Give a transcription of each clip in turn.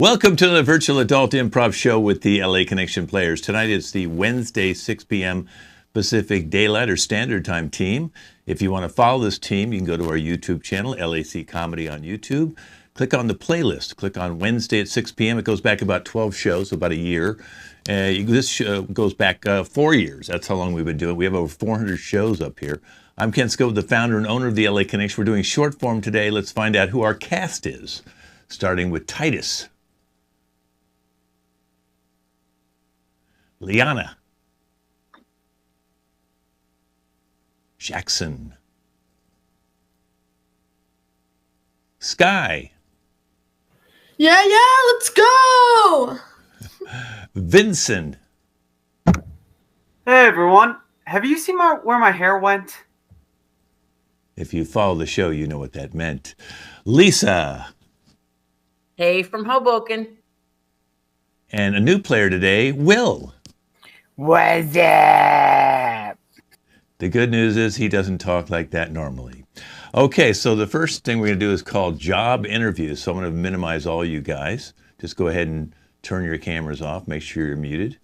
Welcome to the Virtual Adult Improv Show with the LA Connection Players. Tonight it's the Wednesday 6 p.m. Pacific Daylight or Standard Time team. If you want to follow this team, you can go to our YouTube channel, LAC Comedy on YouTube. Click on the playlist. Click on Wednesday at 6 p.m. It goes back about 12 shows, so about a year. This show goes back 4 years. That's how long we've been doing. We have over 400 shows up here. I'm Ken Scott, the founder and owner of the LA Connection. We're doing short form today. Let's find out who our cast is, starting with Titus, Liana, Jackson, Sky, Yeah, let's go! Vincent. Hey everyone, have you seen where my hair went? If you follow the show, you know what that meant. Lisa. Hey from Hoboken. And a new player today, Will. What's up? The good news is he doesn't talk like that normally. Okay, so the first thing we're going to do is call job interviews. So I'm going to minimize all you guys. Just go ahead and turn your cameras off. Make sure you're muted.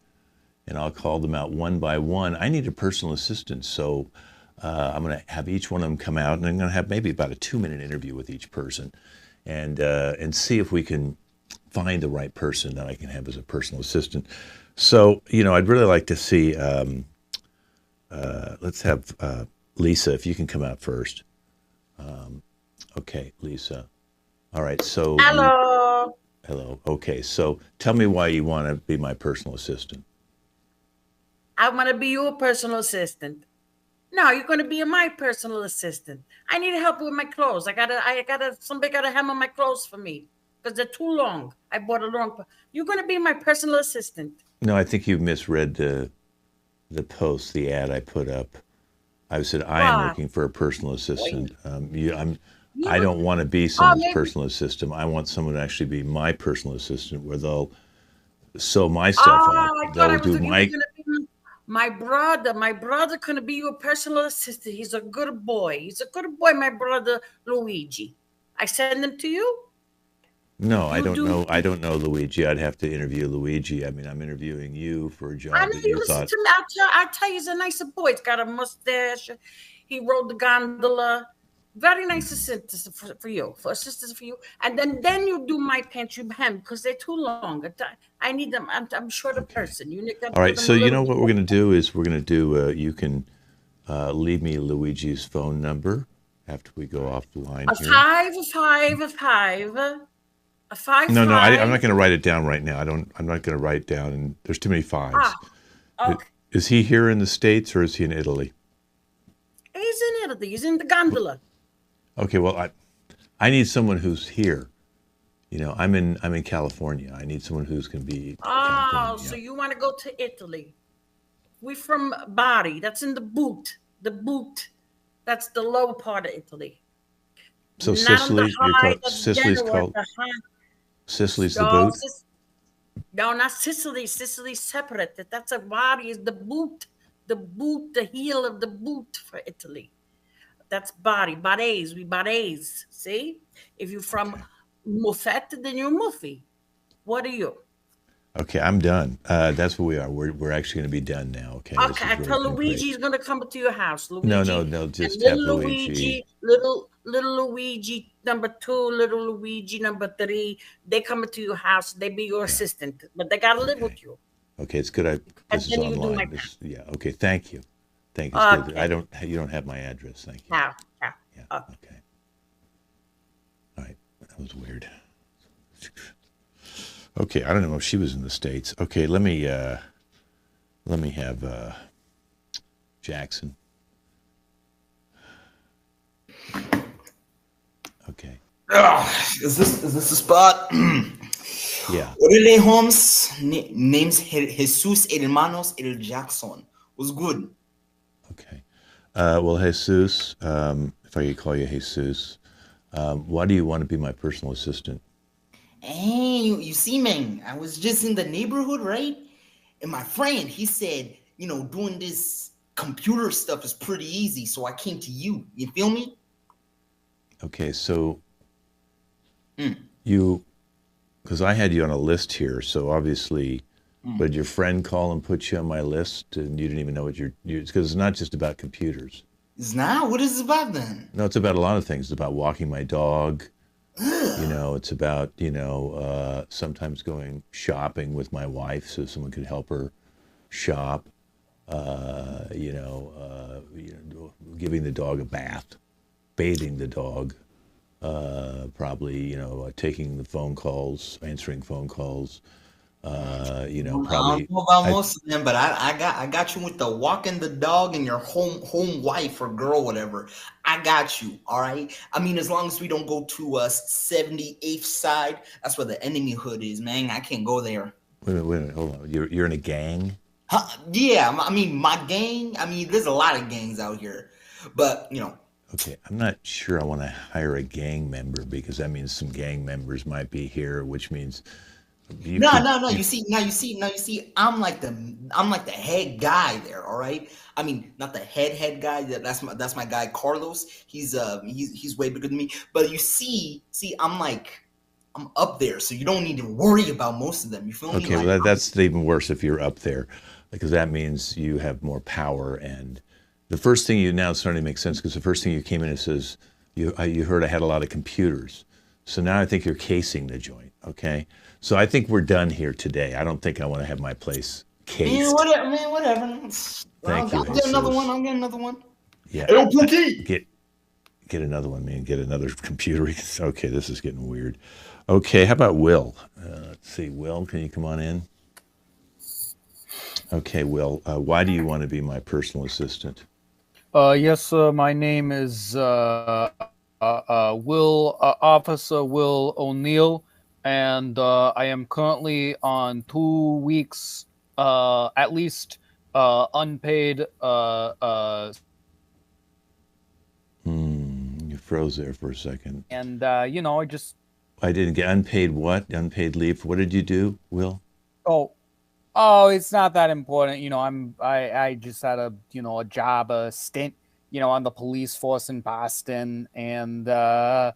And I'll call them out one by one. I need a personal assistant, so I'm going to have each one of them come out, and I'm going to have maybe about a 2-minute interview with each person and see if we can find the right person that I can have as a personal assistant. So, I'd really like to see, let's have Lisa, if you can come out first. Okay, Lisa. All right, so. Hello. Hello. Okay, so tell me why you want to be my personal assistant. I want to be your personal assistant. No, you're going to be my personal assistant. I need help with my clothes. Somebody got to hem my clothes for me because they're too long. I bought a long. You're going to be my personal assistant. No, I think you misread the post, the ad I put up. I said I am looking for a personal assistant. I don't want to be someone's personal assistant. I want someone to actually be my personal assistant, where they'll sew my stuff up. They'll do my brother. My brother gonna be your personal assistant. He's a good boy. My brother Luigi. I send him to you. No, I don't know. I don't know Luigi. I'd have to interview Luigi. I mean, I'm interviewing you for a job. I know you listen to me. I'll tell you, he's a nice boy. He's got a mustache. He rode the gondola. Very nice assistant for you, and then you do my pants, you hem, because they're too long. I need them. I'm short of person. All right, so you know what we're going to do is you can leave me Luigi's phone number after we go off the line here. 5. No, I'm not going to write it down right now. I'm not going to write it down, and there's too many fives. Okay. Is he here in the States or is he in Italy? He's in Italy. He's in the gondola. Okay, well, I need someone who's here. I'm in California. I need someone who's going to be. So you want to go to Italy? We're from Bari. That's in the boot. The boot. That's the lower part of Italy. So Sicily, Sicily's called. Sicily's the boot. No, not Sicily. Sicily's separate. That's a Bari is the boot. The boot, the heel of the boot for Italy. That's Bari. Barese. We Barese. See? If you're from Muffet, then you're Muffy. What are you? Okay, I'm done. That's what we are. We're actually going to be done now. Okay. Okay, I tell Luigi he's going to come to your house. Luigi. No. Just tap Luigi. Little Luigi number 2, little Luigi number 3. They come to your house. They be your assistant, but they got to live with you. Okay, it's good. This is online. Okay, thank you. Thank you. Okay. You don't have my address. Thank you. Yeah. Okay. All right. That was weird. Okay, I don't know if she was in the States. Okay, let me have Jackson. Okay. Is this the spot? Yeah. Orele Holmes names Jesus Hermanos El Jackson. Was good. Okay. Well, Jesus, if I could call you Jesus, why do you want to be my personal assistant? Hey, you see, man, I was just in the neighborhood, right? And my friend, he said, doing this computer stuff is pretty easy, so I came to you. You feel me? Okay, so you because I had you on a list here, so obviously, but your friend call and put you on my list, and you didn't even know what you're because it's not just about computers. It's not? What is it about then? No, it's about a lot of things. It's about walking my dog. You know, it's about, sometimes going shopping with my wife so someone could help her shop. Giving the dog a bath, bathing the dog, probably, taking the phone calls, answering phone calls, I probably. don't know about most of them, but I got you with the walking the dog and your home wife or girl, whatever. I got you. All right. I mean, as long as we don't go to 78th side, that's where the enemy hood is, man. I can't go there. Wait a minute, hold on. You're in a gang? Huh? Yeah, I mean, my gang. I mean, there's a lot of gangs out here, but Okay, I'm not sure I want to hire a gang member because that means some gang members might be here, which means No. You see. I'm like the head guy there. All right. I mean, not the head guy. That's my guy Carlos. He's way bigger than me. But you see, I'm up there, so you don't need to worry about most of them. You feel me? Okay, well, that's even worse if you're up there, because that means you have more power. And the first thing you now it's starting to make sense because the first thing you came in and says you heard I had a lot of computers, so now I think you're casing the joint. Okay, so I think we're done here today. I don't think I want to have my place cased. Whatever. Thank you. I'll get another one. I'll get another one. Yeah. Get another one, man. Get another computer. Okay, this is getting weird. Okay, how about Will? Let's see. Will, can you come on in? Okay, Will, why do you want to be my personal assistant? Yes, my name is Officer Will O'Neill, and I am currently on 2 weeks, at least, unpaid. You froze there for a second. And I didn't get unpaid what? Unpaid leave. What did you do, Will? Oh, it's not that important. I just had a job, a stint, on the police force in Boston. And, I'm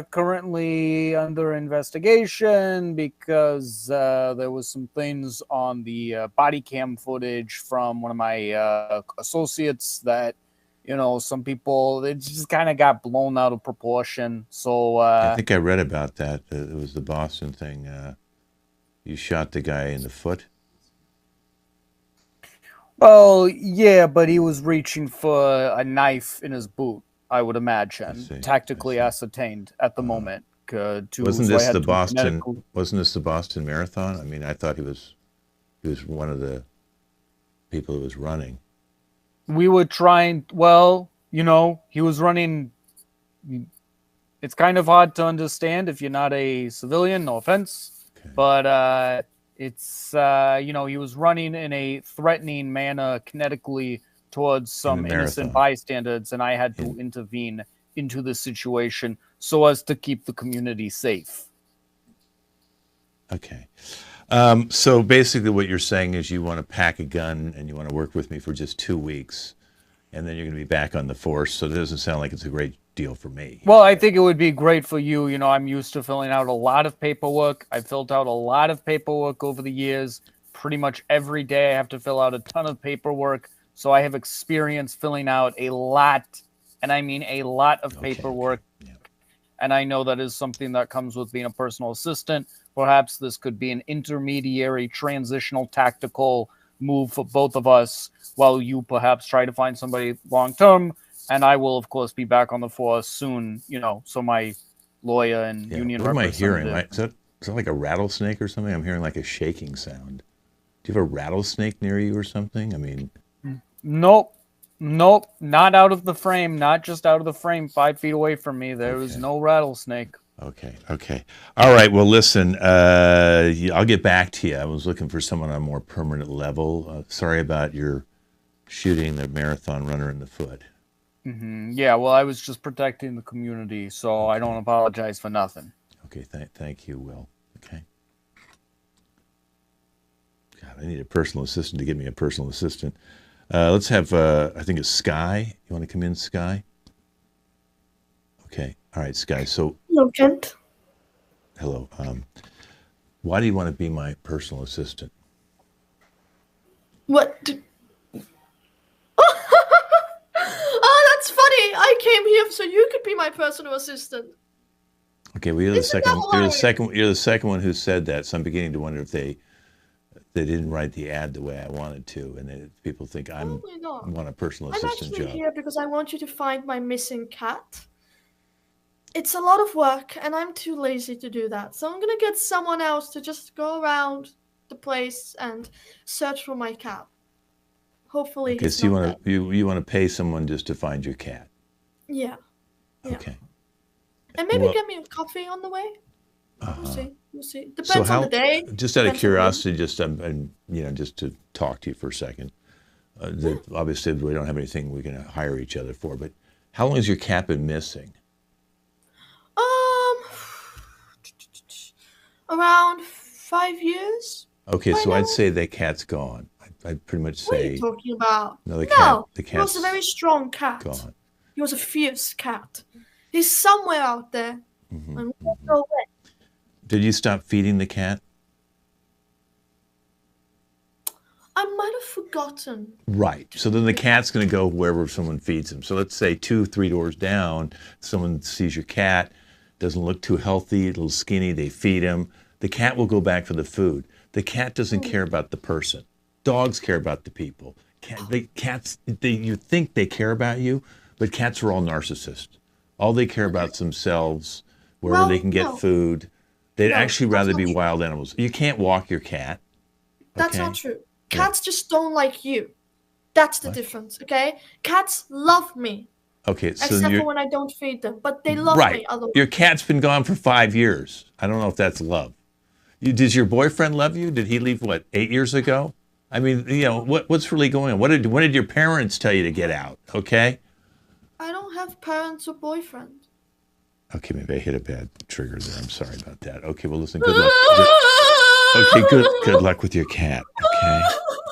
currently under investigation because there was some things on the body cam footage from one of my associates that, some people, it just kind of got blown out of proportion. So I think I read about that. It was the Boston thing. You shot the guy in the foot? Well, yeah, but he was reaching for a knife in his boot, I would imagine. Tactically ascertained at the moment. Wasn't this the Boston Marathon? I mean, I thought he was one of the people who was running. We were trying, he was running. It's kind of hard to understand if you're not a civilian, no offense. But it's, he was running in a threatening manner kinetically towards some innocent bystanders, and I had to intervene into the situation so as to keep the community safe. Okay. So basically what you're saying is you want to pack a gun and you want to work with me for just 2 weeks, and then you're going to be back on the force, so it doesn't sound like it's a great deal for me. Well, I think it would be great for you. I'm used to filling out a lot of paperwork. I've filled out a lot of paperwork over the years. Pretty much every day I have to fill out a ton of paperwork. So I have experience filling out a lot, and I mean a lot of paperwork. Yeah. And I know that is something that comes with being a personal assistant. Perhaps this could be an intermediary, transitional, tactical move for both of us while you perhaps try to find somebody long-term. And I will, of course, be back on the force soon, so my lawyer and union representative. What am I hearing? Is that like a rattlesnake or something? I'm hearing like a shaking sound. Do you have a rattlesnake near you or something? I mean... Nope, not out of the frame, not just out of the frame, 5 feet away from me. There is no rattlesnake. Okay. All right, well, listen, I'll get back to you. I was looking for someone on a more permanent level. Sorry about your shooting the marathon runner in the foot. Mm-hmm. Yeah, well, I was just protecting the community, so I don't apologize for nothing. Okay, thank you, Will. Okay. God, I need a personal assistant to get me a personal assistant. Let's have, I think it's Sky. You want to come in, Sky? Okay. All right, Sky. So, No, Kent. Hello. Why do you want to be my personal assistant? What? Oh, that's funny. I came here so you could be my personal assistant. Okay, well, you're the Isn't second. that You're the hilarious? second. You're the second one who said that. So I'm beginning to wonder if they didn't write the ad the way I wanted to, and that people think Probably not. want a personal I'm assistant actually job. here because I want you to find my missing cat. It's a lot of work, and I'm too lazy to do that. So I'm gonna get someone else to just go around the place and search for my cat. Hopefully, Okay, he's so not dead. you want to pay someone just to find your cat. Yeah. Yeah. Okay. And maybe Well, get me a coffee on the way. We'll see. We'll see. Depends So on how? the day. Just out of Depends on the- curiosity, just just to talk to you for a second. Obviously, we don't have anything we can hire each other for. But how long has your cat been missing? Around 5 years. Okay, By so now? I'd say that cat's gone. I'd pretty much What are say you talking about? no. The He cat's was a very strong cat. gone. He was a fierce cat. He's somewhere out there. Mhm, And we mhm. don't know where. Did you stop feeding the cat? I might have forgotten. Right. So then the cat's going to go wherever someone feeds him. So let's say 2, 3 doors down, someone sees your cat, doesn't look too healthy, a little skinny, they feed him. The cat will go back for the food. The cat doesn't care about the person. Dogs care about the people. You think they care about you, but cats are all narcissists. All they care about is themselves, wherever Well, they can get no. food. They'd No, actually that's rather not be true. wild animals. You can't walk your cat. That's Okay? not true. Cats just don't like you. That's the What? difference, okay? Cats love me, Okay, so except you're for when I don't feed them. But they love right. me otherwise. Your cat's been gone for 5 years. I don't know if that's love. Does your boyfriend love you? Did he leave 8 years ago? I mean, what's really going on? When did your parents tell you to get out? Okay. I don't have parents or boyfriend. Okay, maybe I hit a bad trigger there. I'm sorry about that. Okay, well listen, good luck. Okay, good luck with your cat. Okay,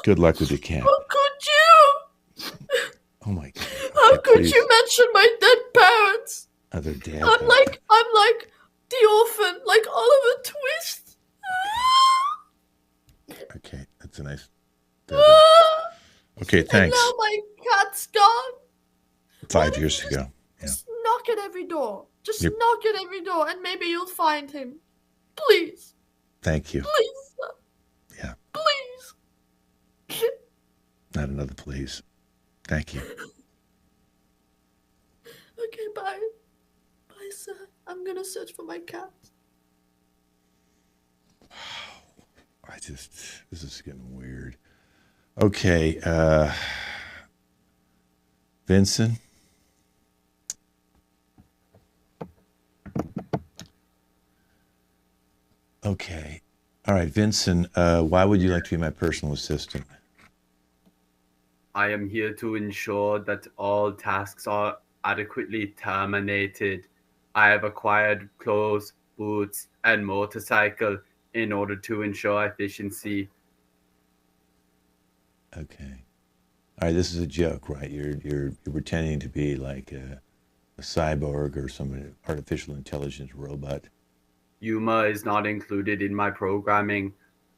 good luck with your cat. How could you? Oh my God. How Okay, could please. you mention my dead parents? Other dad. I'm like the orphan, like Oliver Twist. Okay, that's a nice. Ah! Okay, And thanks. now my cat's gone. 5 years ago. Yeah. Just knock at every door. Just You're- knock at every door, and maybe you'll find him. Please, Thank you. please, Yeah. please. Not another please. Thank you. Okay, bye. Bye, sir. I'm gonna search for my cat. This is getting weird. Okay, Vincent. Okay. All right, Vincent, why would you like to be my personal assistant? I am here to ensure that all tasks are adequately terminated. I have acquired clothes, boots, and motorcycle in order to ensure efficiency. Okay. All right, this is a joke, right? You're pretending to be like a cyborg or some artificial intelligence robot. Humor is not included in my programming.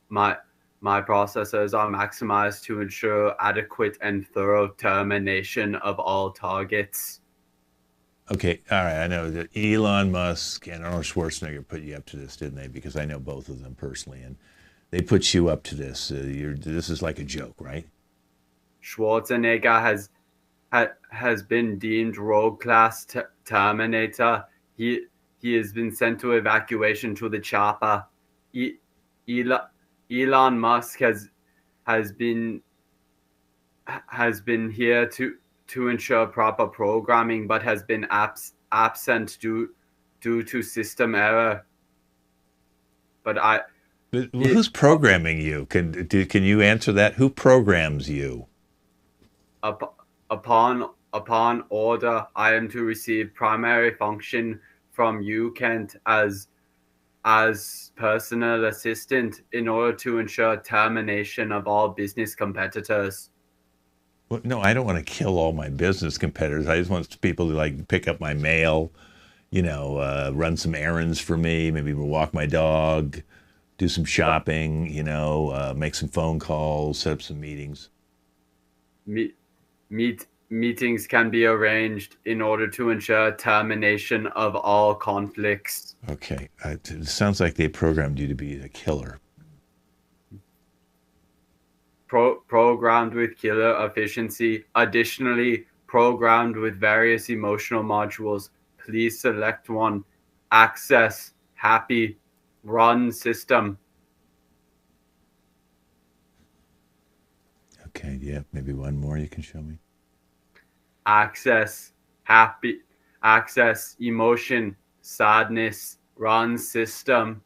My processors are maximized to ensure adequate and thorough termination of all targets. Okay, all right. I know that Elon Musk and Arnold Schwarzenegger put you up to this, didn't they? Because I know both of them personally, and they put you up to this. This is like a joke, right? Schwarzenegger has been deemed rogue class Terminator. He has been sent to evacuation to the chopper. Elon Musk has been here to ensure proper programming, but has been absent due to system error. But Who's programming you? Can you answer that? Who programs you? Upon order, I am to receive primary function from you, Kent, as personal assistant in order to ensure termination of all business competitors. Well, no, I don't want to kill all my business competitors. I just want people to pick up my mail, run some errands for me, maybe walk my dog, do some shopping, make some phone calls, set up some meetings. Meetings can be arranged in order to ensure termination of all conflicts. Okay. It sounds like they programmed you to be a killer. Programmed with killer efficiency. Additionally, programmed with various emotional modules. Please select one. Access, happy, run system. Okay, yeah, maybe one more you can show me. Access, happy, access, emotion, sadness, run system.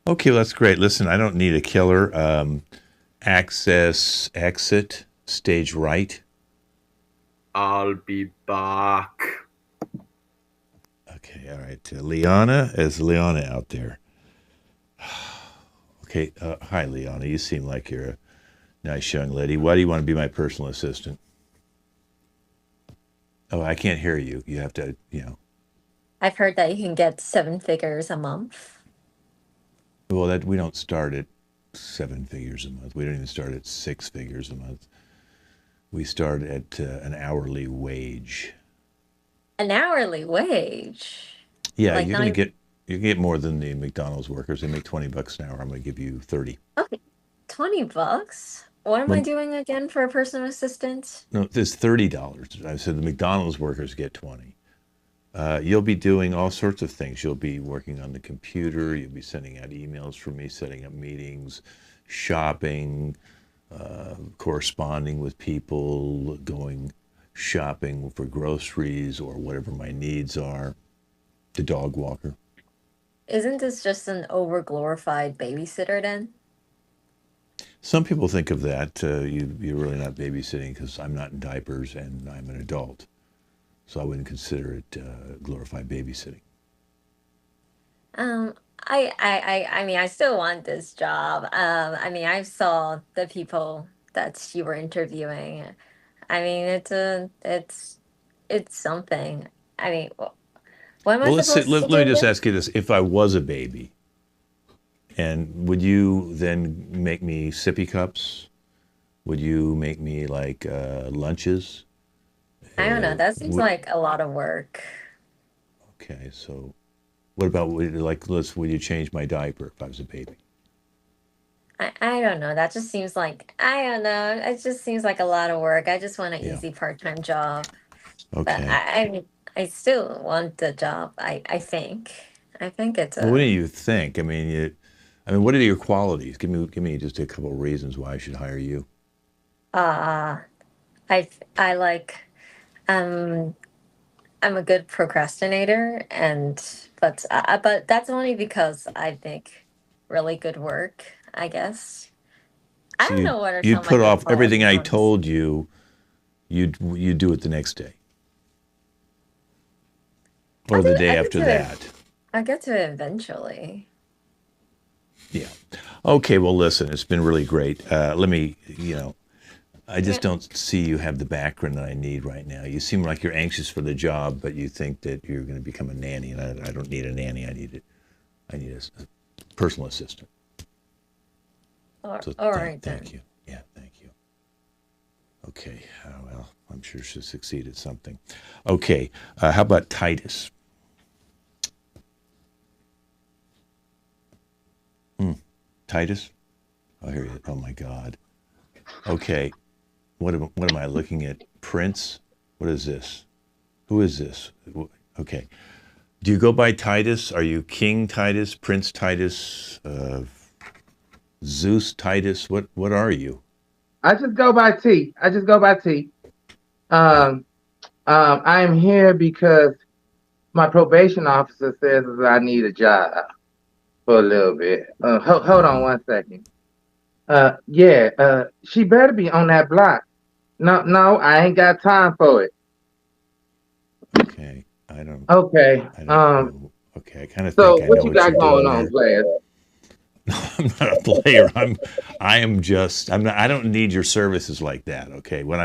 Okay, well, that's great. Listen, I don't need a killer. Access, exit, stage right. I'll be back. Okay, all right. Liana, is Liana out there? Okay, hi, Liana. You seem like you're a nice young lady. Why do you want to be my personal assistant? Oh, I can't hear you. You have to, I've heard that you can get 7 figures a month. Well, we don't start at 7 figures a month. We don't even start at 6 figures a month. We start at an hourly wage. An hourly wage? Yeah, Like you get more than the McDonald's workers. They make $20 an hour. I'm going to give you 30. Okay, $20? What am I doing again for a personal assistant? No, it's $30. I said the McDonald's workers get 20. You'll be doing all sorts of things. You'll be working on the computer. You'll be sending out emails for me, setting up meetings, shopping, corresponding with people, going shopping for groceries or whatever my needs are. The dog walker. Isn't this just an overglorified babysitter then? Some people think of that. You're really not babysitting because I'm not in diapers and I'm an adult. So I wouldn't consider it glorified babysitting. I mean, I still want this job. I mean, I saw the people that you were interviewing. I mean, it's something. I mean, what am I Well, supposed to let do me just then? ask you this. If I was a baby, and would you then make me sippy cups? Would you make me like lunches? I don't know. That seems like a lot of work. Okay, so what about would you change my diaper if I was a baby? I don't know. That just seems like I don't know. It just seems like a lot of work. I just want an Yeah. easy part-time job. But Okay. I still want the job. I think. I think it's Well, what do you think? I mean, what are your qualities? Give me just a couple of reasons why I should hire you. I like I'm a good procrastinator but that's only because I make really good work, I guess. I So don't know what are you'd some put like off everything I qualities. told you. You'd do it the next day, or the day after that. I get to it eventually. Yeah. Okay. Well, listen, it's been really great. Let me, I just don't see you have the background that I need right now. You seem like you're anxious for the job, but you think that you're going to become a nanny, and I don't need a nanny. I need a personal assistant. So All right then. thank you. Yeah, thank you. Okay. Well, I'm sure she'll succeed at something. Okay. How about Titus? Titus? Oh, here he is. Oh my God. Okay. What am I looking at? Prince? What is this? Who is this? Okay. Do you go by Titus? Are you King Titus, Prince Titus, Zeus Titus? What are you? I just go by T. I am here because my probation officer says that I need a job for a little bit. Hold on one second. She better be on that block. No, I ain't got time for it. Okay. Okay. know. Okay. I kind of So think I know what you what got you're going doing on, there. player? I'm not a player. I don't need your services like that. Okay. What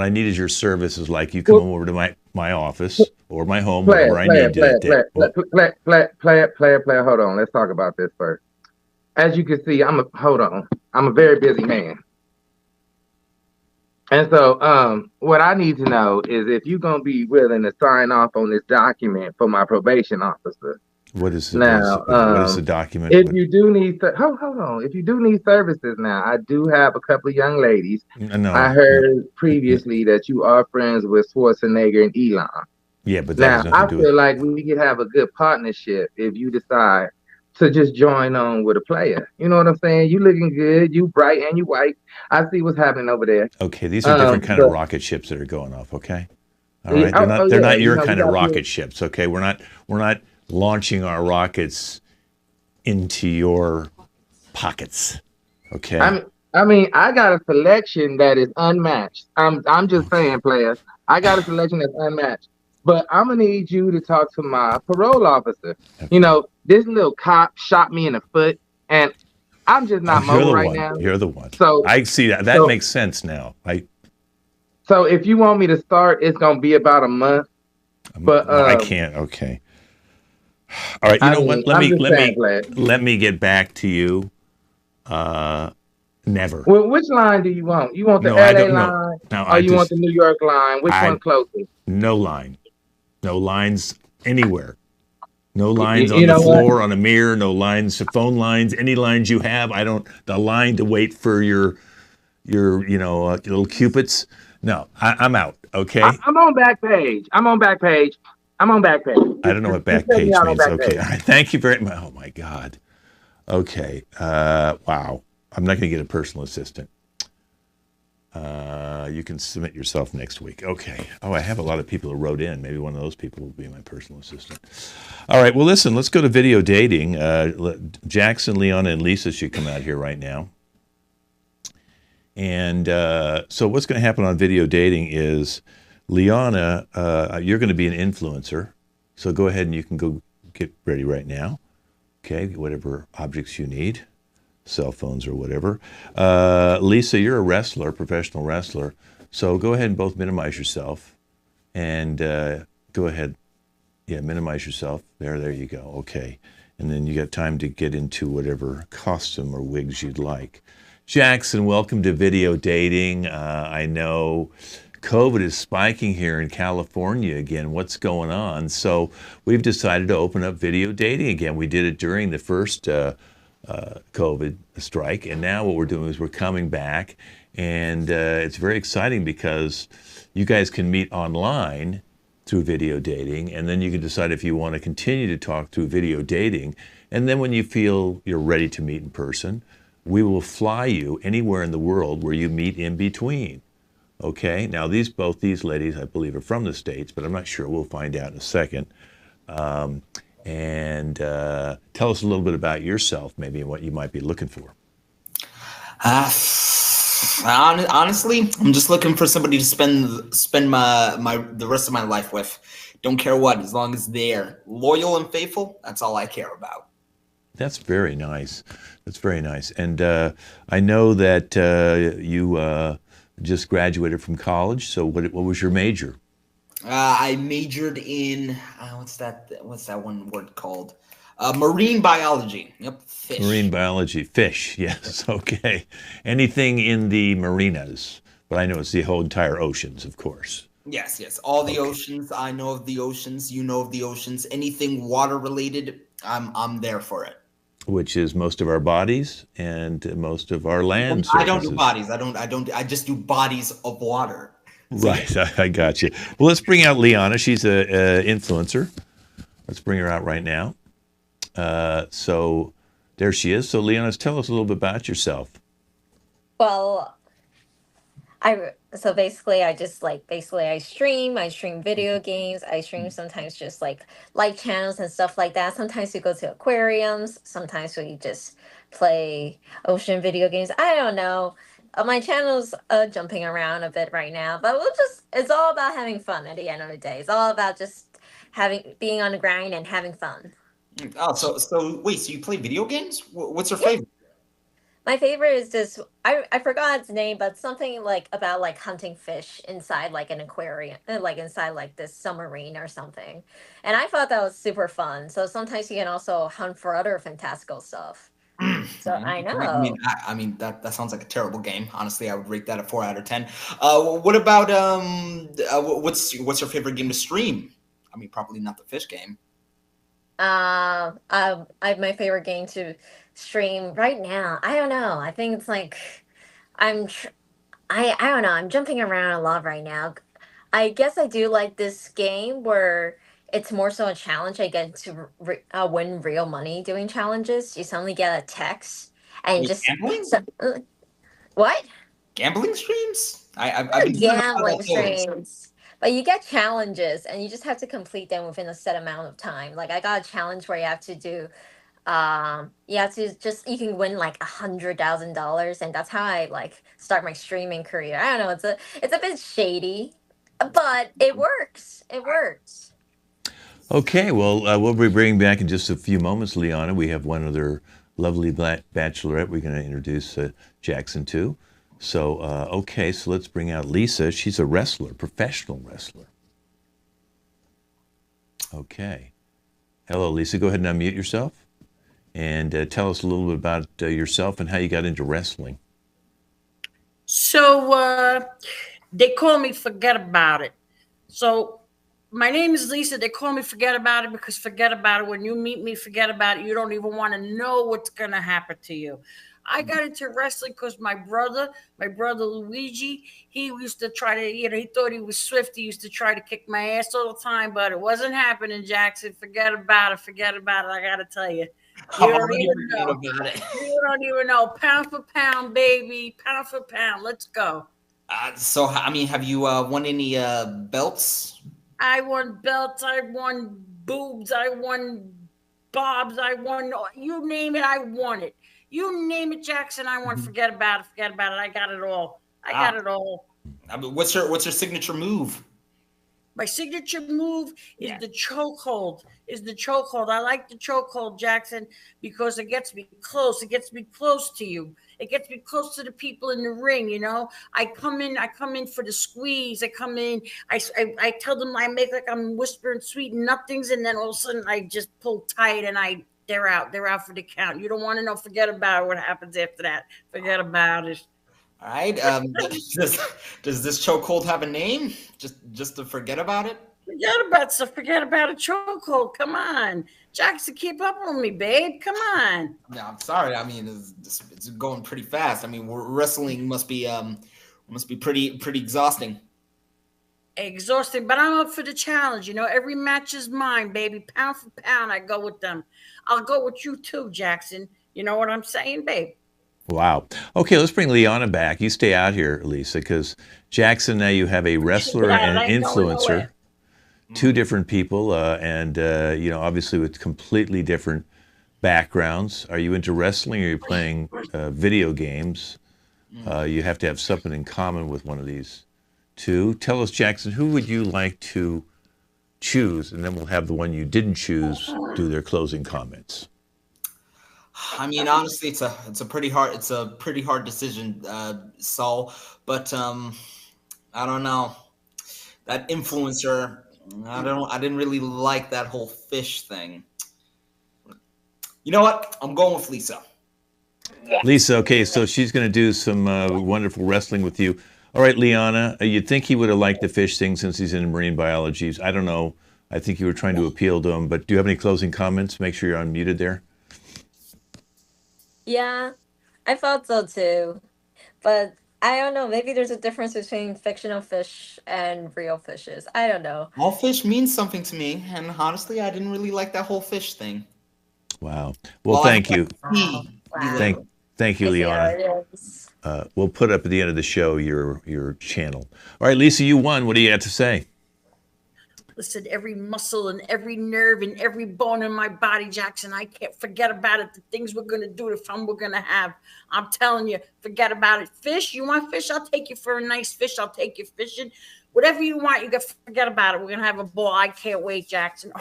I need is your services like you come over to my office or my home, wherever I need to. Player. Hold on. Let's talk about this first. As you can see, I'm a very busy man. And so, what I need to know is if you're gonna be willing to sign off on this document for my probation officer. What is it? Now, what is the document? If you do need, hold on. If you do need services, now I do have a couple of young ladies. No, I heard previously that you are friends with Schwarzenegger and Elon. Yeah, but that has nothing to do with. I feel like we could have a good partnership if you decide to just join on with a player. You know what I'm saying? You looking good, you bright and you white. I see what's happening over there. Okay, these are different kind of rocket ships that are going off. Okay, all right. They're not your kind of rocket ships. Okay, we're not launching our rockets into your pockets. Okay. I mean, I got a selection that is unmatched. I'm just saying, players. I got a selection that's unmatched. But I'm gonna need you to talk to my parole officer. Okay. You know, this little cop shot me in the foot, and I'm just not mobile right now. You're the one. So I see that. That makes sense now. So if you want me to start, it's gonna be about a month. But I can't. Okay. All right. You know what? Let me get back to you. Never. Well, which line do you want? You want the LA line, or you want the New York line? Which one closest? No line. No lines anywhere. No lines on the floor, on a mirror. No lines, phone lines. Any lines you have, the line to wait for your little cupids. No, I'm out. Okay. I'm on back page. I don't know what back page means. Okay. All right. Thank you very much. Oh my God. Okay. Wow. I'm not going to get a personal assistant. You can submit yourself next week. Okay. Oh, I have a lot of people who wrote in. Maybe one of those people will be my personal assistant. All right. Well, listen, let's go to video dating. Jackson, Leona, and Lisa should come out here right now. And so what's going to happen on video dating is, Leona, you're going to be an influencer. So go ahead and you can go get ready right now. Okay. Whatever objects you need. Cell phones or whatever. Lisa, you're a wrestler, professional wrestler. So go ahead and both minimize yourself. And go ahead. Yeah, minimize yourself. There you go. Okay. And then you got time to get into whatever costume or wigs you'd like. Jackson, welcome to video dating. I know COVID is spiking here in California again. What's going on? So we've decided to open up video dating again. We did it during the first COVID strike, and now what we're doing is we're coming back, and it's very exciting because you guys can meet online through video dating, and then you can decide if you want to continue to talk through video dating, and then when you feel you're ready to meet in person, we will fly you anywhere in the world where you meet in between. Okay, now both these ladies, I believe, are from the States, but I'm not sure. We'll find out in a second. And tell us a little bit about yourself, maybe, and what you might be looking for. Honestly, I'm just looking for somebody to spend the rest of my life with. Don't care what, as long as they're loyal and faithful. That's all I care about. That's very nice. That's very nice. And I know that you just graduated from college. So what was your major? I majored in what's that one word called? Marine biology. Yep, fish. Marine biology, fish. Yes, okay. Anything in the marinas, but I know it's the whole entire oceans, of course. Yes. All the oceans. I know of the oceans. You know of the oceans. Anything water related, I'm there for it. Which is most of our bodies and most of our land surfaces. I don't do bodies. I just do bodies of water. Right, I got you. Well, let's bring out Leona. She's an influencer. Let's bring her out right now. So there she is. So Leona, tell us a little bit about yourself. Well, I stream video games. I stream sometimes just like live channels and stuff like that. Sometimes we go to aquariums. Sometimes we just play ocean video games. I don't know. My channel's jumping around a bit right now, but it's all about having fun at the end of the day. It's all about just being on the grind and having fun. Oh, so wait, so you play video games? What's your favorite? My favorite is this. I forgot its name, but something like about like hunting fish inside like an aquarium, like inside like this submarine or something. And I thought that was super fun. So sometimes you can also hunt for other fantastical stuff. So I know. I mean that sounds like a terrible game. Honestly, I would rate that a 4 out of 10. What about what's your favorite game to stream? I mean, probably not the fish game. My favorite game to stream right now. I don't know. I think it's like I'm. I don't know. I'm jumping around a lot right now. I guess I do like this game where it's more so a challenge. I get to win real money doing challenges. You suddenly get a text and Wait, just gambling? What? Gambling streams? I've been hearing about Gambling those. streams. But you get challenges and you just have to complete them within a set amount of time. Like I got a challenge where you have to do you have to just you can win like $100,000 and that's how I like start my streaming career. I don't know, it's a bit shady, but it works. It works. Okay, well, we'll be bringing back in just a few moments, Liana. We have one other lovely bachelorette we're going to introduce Jackson to. So, okay, so let's bring out Lisa. She's a wrestler, professional wrestler. Okay. Hello, Lisa. Go ahead and unmute yourself and tell us a little bit about yourself and how you got into wrestling. So they call me Forget About It. So my name is Lisa. They call me Forget About It because forget about it. When you meet me, forget about it. You don't even want to know what's going to happen to you. I got into wrestling because my brother Luigi, he used to try to, he thought he was swift. He used to try to kick my ass all the time, but it wasn't happening, Jackson. Forget about it. Forget about it. I got to tell you. You don't even know. About it. You don't even know. Pound for pound, baby. Pound for pound. Let's go. So, I mean, have you won any belts? I won belts. I won boobs. I won bobs. I won. You name it, I won it. You name it, Jackson. I won. Forget about it. Forget about it. I got it all. I got it all. I mean, what's your signature move? My signature move is the chokehold. I like the chokehold, Jackson, because it gets me close. It gets me close to you. It gets me close to the people in the ring. You know, I come in for the squeeze. I come in. I tell them I make like I'm whispering sweet nothings, and then all of a sudden I just pull tight and they're out. They're out for the count. You don't want to know. Forget about it. What happens after that? Forget about it. All right. Does this chokehold have a name? Just to forget about it? Forget about a chokehold. Come on, Jackson, keep up with me, babe. Come on. No, I'm sorry. I mean, it's going pretty fast. I mean, wrestling must be pretty exhausting. Exhausting, but I'm up for the challenge. You know, every match is mine, baby. Pound for pound, I go with them. I'll go with you too, Jackson. You know what I'm saying, babe? Wow. Okay, let's bring Liana back. You stay out here, Lisa, because Jackson, now you have a wrestler and influencer, two different people, and obviously with completely different backgrounds. Are you into wrestling or are you playing video games? You have to have something in common with one of these two. Tell us, Jackson, who would you like to choose? And then we'll have the one you didn't choose do their closing comments. I mean, honestly, it's a pretty hard decision, Saul. But I don't know, that influencer. I didn't really like that whole fish thing. You know what? I'm going with Lisa. Lisa, okay, so she's going to do some wonderful wrestling with you. All right, Liana, you'd think he would have liked the fish thing since he's in marine biology. I don't know. I think you were trying to appeal to him, but do you have any closing comments? Make sure you're unmuted there. Yeah, I thought so too. But I don't know, maybe there's a difference between fictional fish and real fishes. I don't know. All fish means something to me, and honestly, I didn't really like that whole fish thing. Wow. Well, thank you. Wow. Thank you, Liana. We'll put up at the end of the show your channel. All right, Lisa, you won. What do you have to say? Listen, every muscle and every nerve and every bone in my body, Jackson, I can't forget about it. The things we're going to do, the fun we're going to have. I'm telling you, forget about it. Fish, you want fish? I'll take you for a nice fish. I'll take you fishing. Whatever you want, you got to forget about it. We're going to have a ball. I can't wait, Jackson.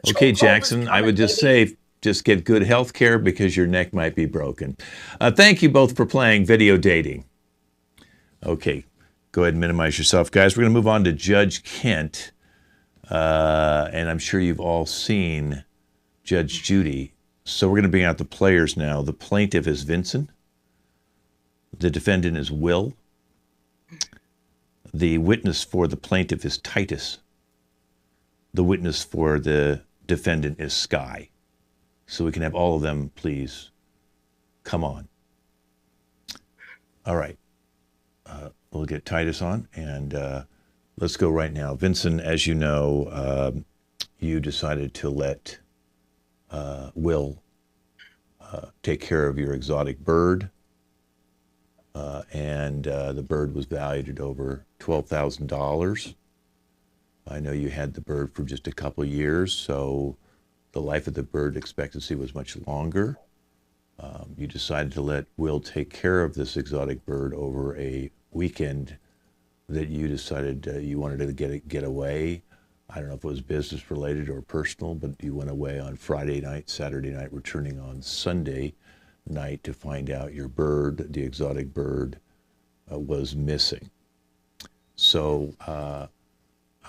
Okay, Jackson, I would just say just get good health care because your neck might be broken. Thank you both for playing video dating. Okay, go ahead and minimize yourself, guys. We're going to move on to Judge Kent. And I'm sure you've all seen Judge Judy. So we're going to bring out the players now. The plaintiff is Vincent. The defendant is Will. The witness for the plaintiff is Titus. The witness for the defendant is Sky. So we can have all of them, please, come on. All right. We'll get Titus on, and let's go right now. Vincent, as you know, you decided to let Will take care of your exotic bird, and the bird was valued at over $12,000. I know you had the bird for just a couple of years, so the life of the bird expectancy was much longer. You decided to let Will take care of this exotic bird over a weekend that you decided you wanted to get away. I don't know if it was business related or personal, but you went away on Friday night, Saturday night, returning on Sunday night to find out your bird, the exotic bird, was missing. So I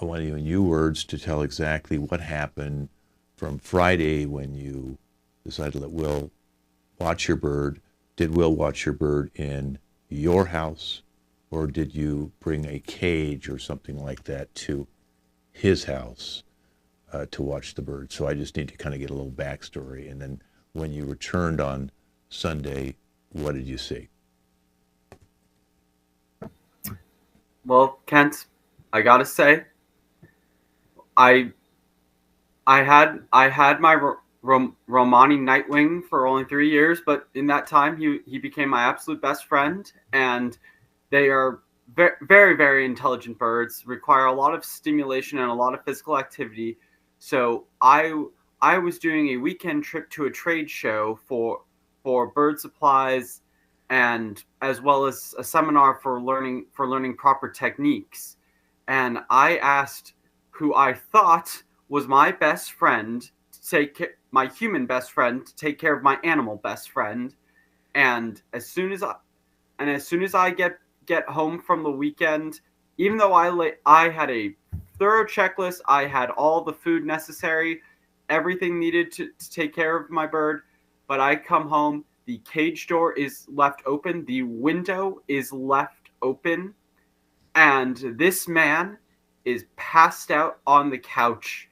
want you in your words to tell exactly what happened from Friday when you decided to let Will watch your bird. Did Will watch your bird in your house, or did you bring a cage or something like that to his house to watch the bird? So I just need to kind of get a little backstory. And then when you returned on Sunday, what did you see? Well, Kent, I gotta say, I had my Romani Nightwing for only 3 years, but in that time he became my absolute best friend, and they are very, very, very intelligent birds, require a lot of stimulation and a lot of physical activity. So I was doing a weekend trip to a trade show for bird supplies, and as well as a seminar for learning proper techniques. And I asked who I thought was my best friend my human best friend to take care of my animal best friend. And as soon as I get home from the weekend, even though I had a thorough checklist, I had all the food necessary, everything needed to take care of my bird, but I come home, the cage door is left open, the window is left open, and this man is passed out on the couch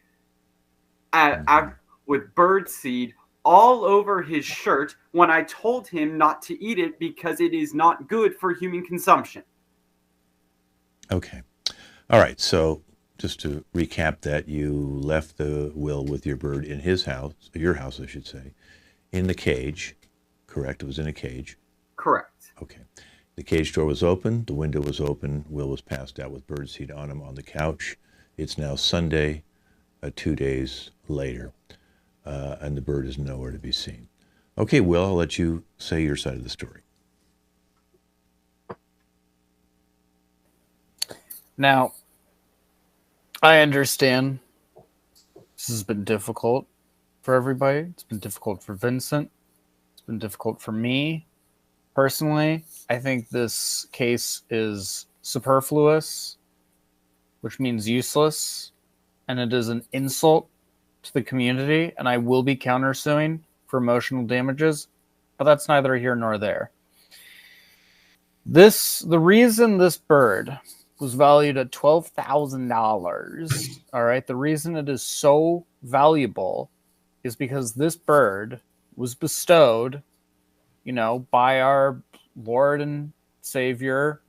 with bird seed all over his shirt when I told him not to eat it because it is not good for human consumption. Okay. All right. So just to recap that, you left the Will with your bird in his house, your house, I should say, in the cage, correct? It was in a cage. Correct. Okay. The cage door was open. The window was open. Will was passed out with bird seed on him on the couch. It's now Sunday, 2 days later. And the bird is nowhere to be seen. Okay, Will, I'll let you say your side of the story. Now, I understand this has been difficult for everybody. It's been difficult for Vincent. It's been difficult for me. Personally, I think this case is superfluous, which means useless, and it is an insult to the community, and I will be countersuing for emotional damages, but that's neither here nor there. The reason this bird was valued at $12,000, all right, the reason it is so valuable is because this bird was bestowed, by our Lord and Savior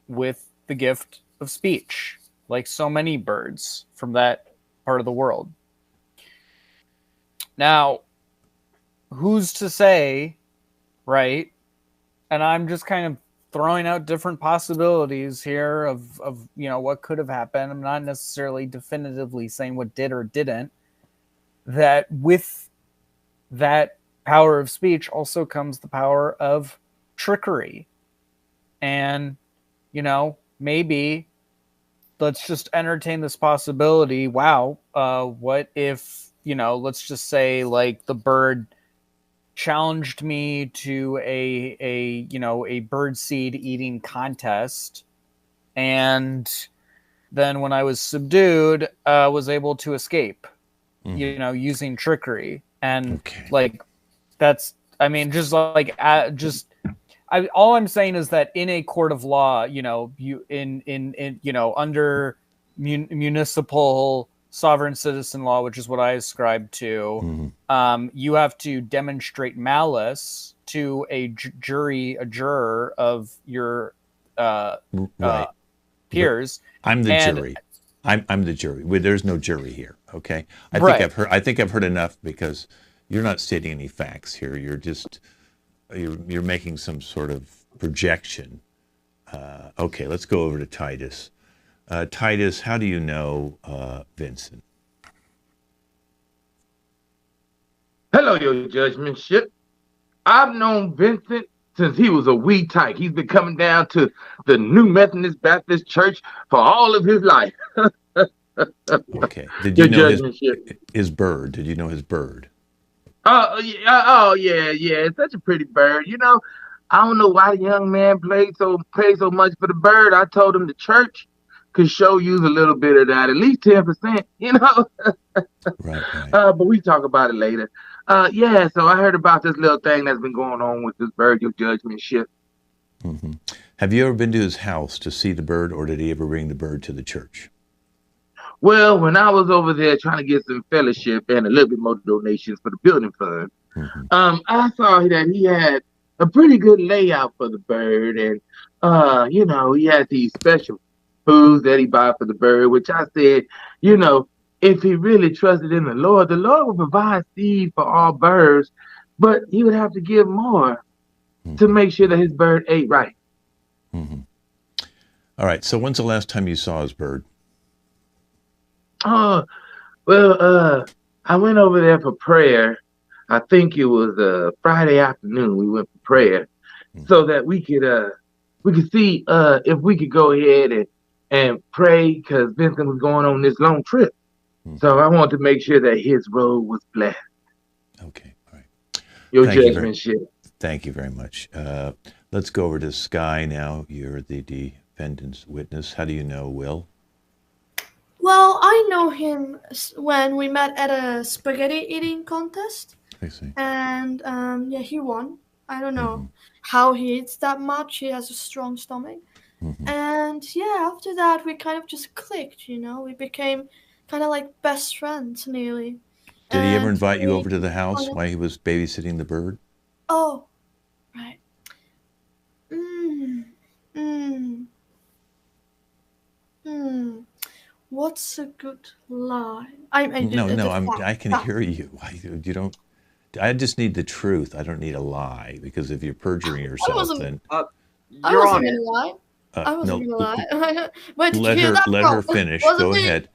with the gift of speech, like so many birds from that part of the world. Now, who's to say, right? And I'm just kind of throwing out different possibilities here of what could have happened. I'm not necessarily definitively saying what did or didn't. That with that power of speech also comes the power of trickery. And, maybe let's just entertain this possibility. Wow, what if let's just say like the bird challenged me to a bird seed eating contest, and then when I was subdued, was able to escape, using trickery. And like, that's, I mean, just like, all I'm saying is that in a court of law, under municipal sovereign citizen law, which is what I ascribe to, you have to demonstrate malice to a juror of your peers. I'm the jury. I'm the jury. There's no jury here. Okay. I think I've heard enough, because you're not stating any facts here. You're just you're making some sort of projection. Okay, let's go over to Titus. Titus, how do you know Vincent? Hello, your judgmentship. I've known Vincent since he was a wee tyke. He's been coming down to the New Methodist Baptist Church for all of his life. Okay. Did you know his bird? Did you know his bird? Oh yeah. It's such a pretty bird. I don't know why the young man paid so much for the bird. I told him the church could show you a little bit of that, at least 10%. Right. But we talk about it later. So I heard about this little thing that's been going on with this bird, your judgmentship. Mm-hmm. Have you ever been to his house to see the bird, or did he ever bring the bird to the church? Well, when I was over there trying to get some fellowship and a little bit more donations for the building fund, I saw that he had a pretty good layout for the bird, and he had these special foods that he bought for the bird, which I said, if he really trusted in the Lord would provide seed for all birds, but he would have to give more to make sure that his bird ate right. Mm-hmm. All right. So when's the last time you saw his bird? Oh, well, I went over there for prayer. I think it was Friday afternoon. We went for prayer so that we could see if we could go ahead and pray, because Vincent was going on this long trip. So I wanted to make sure that his road was blessed. Okay, all right. Your judgmentship. Thank you very much. Let's go over to Sky now. You're the defendant's witness. How do you know Will? Well, I know him when we met at a spaghetti eating contest. I see. And he won. I don't know how he eats that much. He has a strong stomach. And after that we kind of just clicked, We became kind of like best friends, nearly. Did he ever invite you over to the house while he was babysitting the bird? Oh, right. What's a good lie? I can hear you. You don't. I just need the truth. I don't need a lie, because if you're perjuring yourself, then I wasn't gonna lie. I wasn't gonna lie. Wait, let her finish. Go ahead.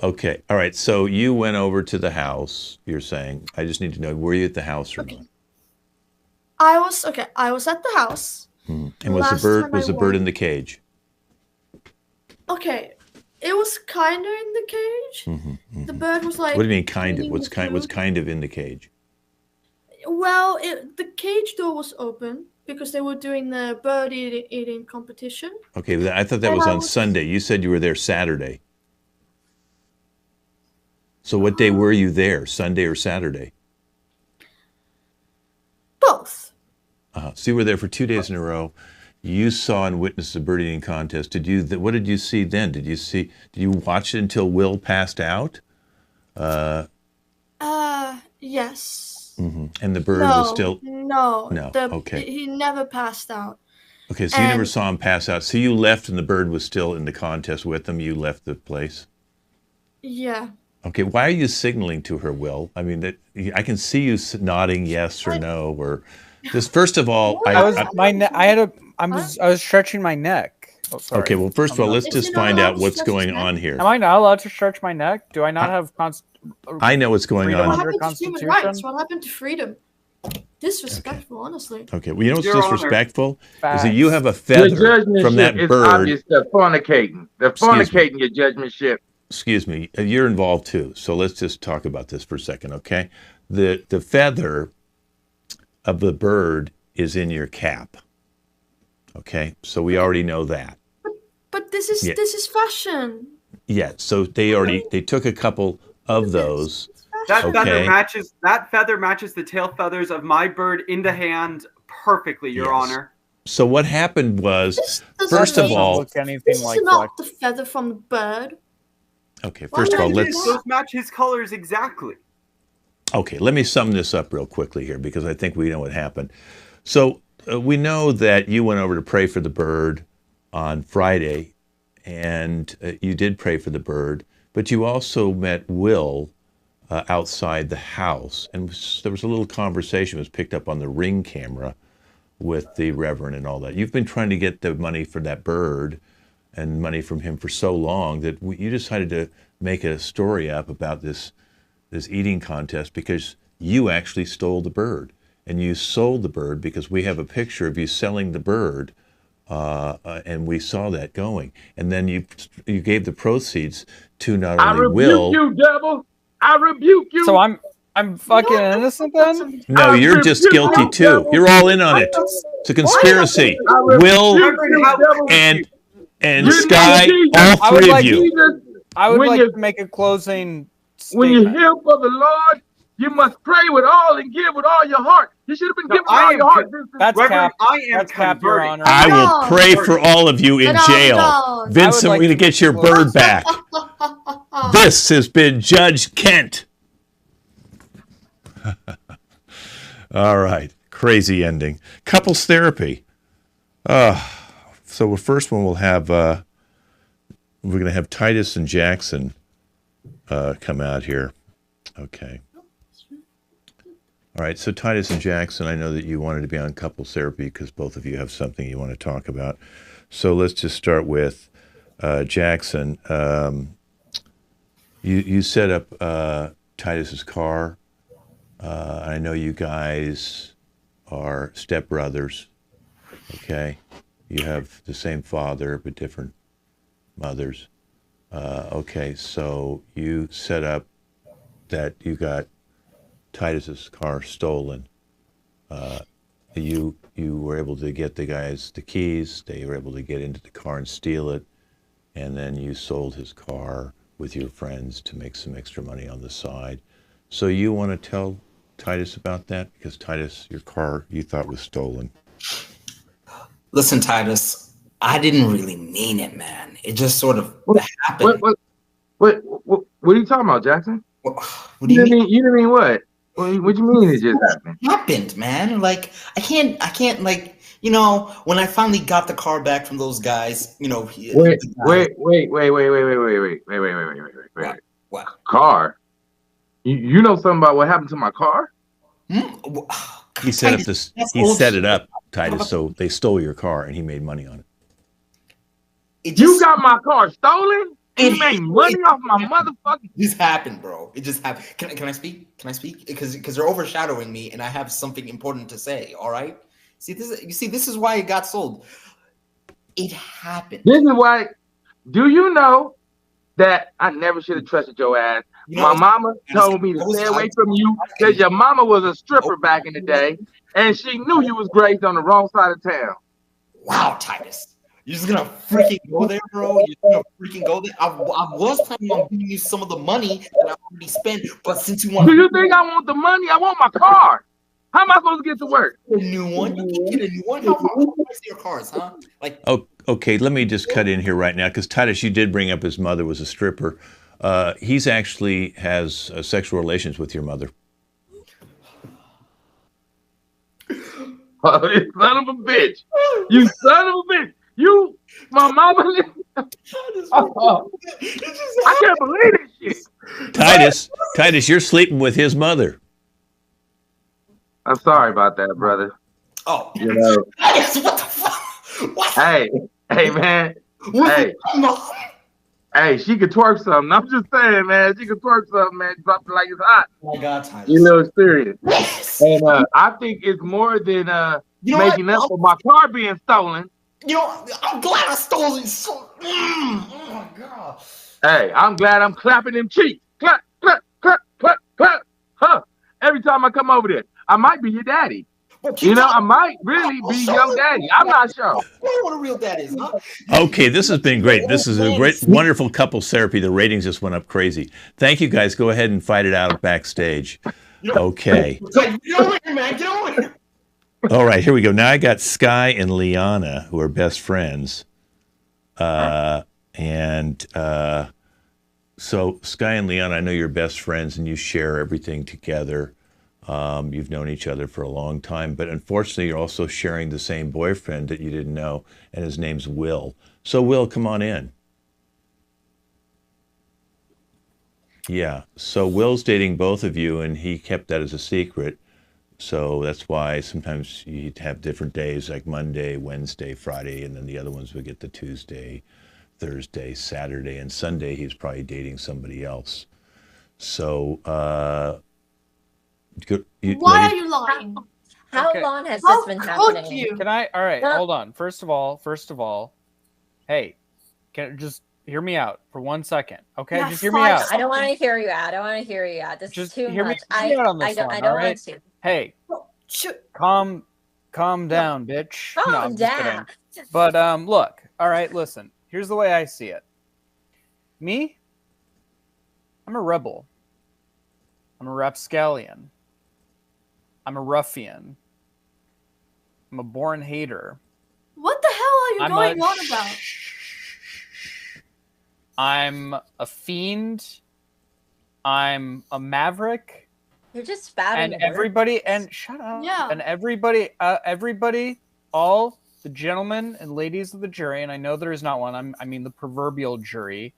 Okay. All right. So you went over to the house. You're saying. I just need to know, were you at the house or not? I was at the house. And was the bird in the cage? Okay. It was kind of in the cage. The bird was like. What do you mean kind of? What's kind of in the cage? Well, the cage door was open because they were doing the bird eating competition. Okay, I thought that was on Sunday. You said you were there Saturday. So what day were you there, Sunday or Saturday? Both. So you were there for 2 days in a row. You saw and witnessed the bird eating contest. What did you see then? Did you watch it until Will passed out? Yes. And the bird was still... No. Okay. He never passed out. Okay, so you never saw him pass out. So you left and the bird was still in the contest with him. You left the place? Yeah. Okay, why are you signaling to her, Will? I mean, I can see you nodding yes or no, or just first of all, I was stretching my neck. Oh, sorry. Okay, well, first of all, let's just find out what's going on here. Am I not allowed to stretch my neck? Do I not have I know what's going on. What happened to human rights? What happened to freedom? Disrespectful, honestly. Okay, well, you know what's disrespectful? Is that you have a feather from that bird. Obvious, the fornicating. The fornicating, your judgmentship. excuse me, you're involved too. So let's just talk about this for a second, okay? The feather of the bird is in your cap. Okay, so we already know that. But this is fashion. Yeah, so they took a couple of those. That Okay. feather matches the tail feathers of my bird in the hand perfectly, Your Yes. Honor. So what happened was, Does first that of mean all, look anything this is like not flex. the feather from the bird? okay, Why first of all, would I do let's Those match his colors exactly. okay, let me sum this up real quickly here because I think we know what happened. So we know that you went over to pray for the bird on Friday, and you did pray for the bird, but you also met Will outside the house, and there was a little conversation that was picked up on the Ring camera with the Reverend and all that. You've been trying to get the money for that bird and money from him for so long that you decided to make a story up about this eating contest because you actually stole the bird, and you sold the bird because we have a picture of you selling the bird, and we saw that going, and then you gave the proceeds to not I only rebuke Will. you, devil. I rebuke you. So I'm fucking innocent then? No, I you're just rebuke guilty you, too. devil. You're all in on it. It's a conspiracy. I rebuke Will you, Reverend, how devil. and You Sky, need all I would three of like you. Jesus, I would When like you- to make a closing when you're statement. here for the Lord, you must pray with all and give with all your heart. You should have been No, giving with I all am your heart. con- That's Reverend, cap. I am That's cap, Your converting. Honor. I will No. pray for all of you in And I'm jail. gone. Vincent, like we're going to to get make your a closing- bird back. This has been Judge Kent. All right. Crazy ending. Couples therapy. So the first one we'll have, we're going to have Titus and Jackson come out here. Okay. All right. So Titus and Jackson, I know that you wanted to be on couples therapy because both of you have something you want to talk about. So let's just start with Jackson. You set up Titus's car. I know you guys are stepbrothers. Okay, you have the same father but different mothers. Okay, so you set up that you got Titus's car stolen. You were able to get the guys the keys. They were able to get into the car and steal it, and then you sold his car with your friends to make some extra money on the side. So you want to tell Titus about that? Because Titus, your car you thought was stolen. Listen, Titus, I didn't really mean it, man. It just sort of happened. What are you talking about, Jackson? What do you mean? You didn't mean what? What you mean it just happened? Happened, man. Like I can't like, you know, when I finally got the car back from those guys, you know. Wait. What? Car? You know something about what happened to my car? He set up Titus, this. that's He old set shit. it up, Titus. So they stole your car, and he made money on it. It You just, got my car stolen? And It- you made money off my motherfucking. this happened, bro. It just happened. Can I speak? Can I speak? Because they're overshadowing me, and I have something important to say. All right. This is why it got sold. It happened. This is why. Do you know that I never should have trusted your ass? You know, My mama I was- told me to I was- stay I away was- from you because your mama was a stripper back in the day, and she knew you was raised on the wrong side of town. Wow, Titus. You're just gonna freaking go there, bro. You're just gonna freaking go there. I was planning on giving you some of the money that I already spent, but since you want Do you think I want the money? I want my car. How am I supposed to get to work? a new one, you can get a new one. How much are your cars, huh? Like, Oh, okay. Let me just cut in here right now because Titus, you did bring up his mother was a stripper. He's actually has sexual relations with your mother. Oh, you son of a bitch! You son of a bitch! You, my mama. Oh, I can't believe this shit. Titus, you're sleeping with his mother. I'm sorry about that, brother. oh, You know. Titus, what the fuck? What? Hey, man. What? Hey. Mom? Hey, she could twerk something. I'm just saying, man. She could twerk something, man. Drop it like it's hot. Oh my God, Titus. You know, it's serious. Yes. And I think it's more than You know making what? up for my car being stolen. You know, I'm glad I stole it. So, oh my God. Hey, I'm glad I'm clapping them cheeks. Clap, clap, clap, clap, clap. Huh. Every time I come over there, I might be your daddy. Well, You keep know, talking. I might really be your daddy. I'm not sure. What a real dad is, huh? Okay, this has been great. This is a great, wonderful couples therapy. The ratings just went up crazy. Thank you, guys. Go ahead and fight it out backstage. Okay. Get over here, man. Get over here. All right, here we go. Now I got Sky and Liana, who are best friends. So Sky and Liana, I know you're best friends and you share everything together. You've known each other for a long time, but unfortunately, you're also sharing the same boyfriend that you didn't know, and his name's Will. So, Will, come on in. Yeah, so Will's dating both of you, and he kept that as a secret. So that's why sometimes you'd have different days, like Monday, Wednesday, Friday, and then the other ones would get the Tuesday, Thursday, Saturday, and Sunday. He's probably dating somebody else. So, Why are you lying? How Okay. long has How this been could happening? you? Can I? All right, No. hold on. First of all, hey, can just hear me out for 1 second, okay? Yeah, Just hear me fine. out. I don't want to hear you out. I don't want to hear you out. This Just is too hear me much. out on this I don't. one, I don't all right? want to. Hey, calm down, bitch. No, Calm I'm just kidding. down. But look, all right, listen. Here's the way I see it. Me, I'm a rebel. I'm a rapscallion. I'm a ruffian. I'm a born hater. What the hell are you I'm going on about? I'm a fiend. I'm a maverick. You're just spouting And words. everybody, and shut up. Yeah. And everybody, all the gentlemen and ladies of the jury, and I know there is not one, I mean the proverbial jury,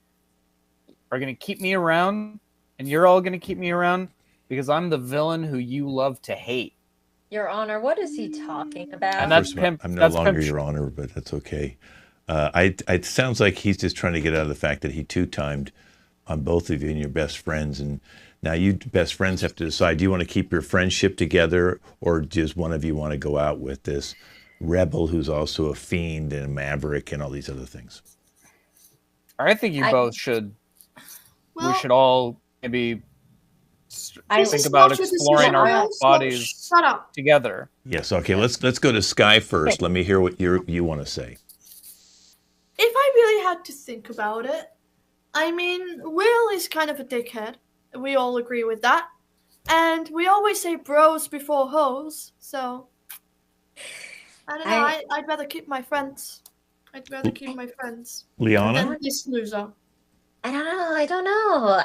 are going to keep me around, and you're all going to keep me around because I'm the villain who you love to hate. Your Honor, what is he talking about? And that's First of all, pimp. I'm no that's longer pimp. your honor, but that's okay. It sounds like he's just trying to get out of the fact that he two-timed on both of you and your best friends. And now you best friends have to decide, do you want to keep your friendship together, or does one of you want to go out with this rebel who's also a fiend and a maverick and all these other things? I think you both should. Well, We should all maybe this think is about not your exploring decision, our Will, so bodies shut up. together. Yes, okay, let's go to Sky first. Let me hear what you want to say. If I really had to think about it, I mean, Will is kind of a dickhead. We all agree with that. And we always say bros before hoes, so I don't know, I'd rather keep my friends. I'd rather keep my friends Liana? than this loser. I don't know.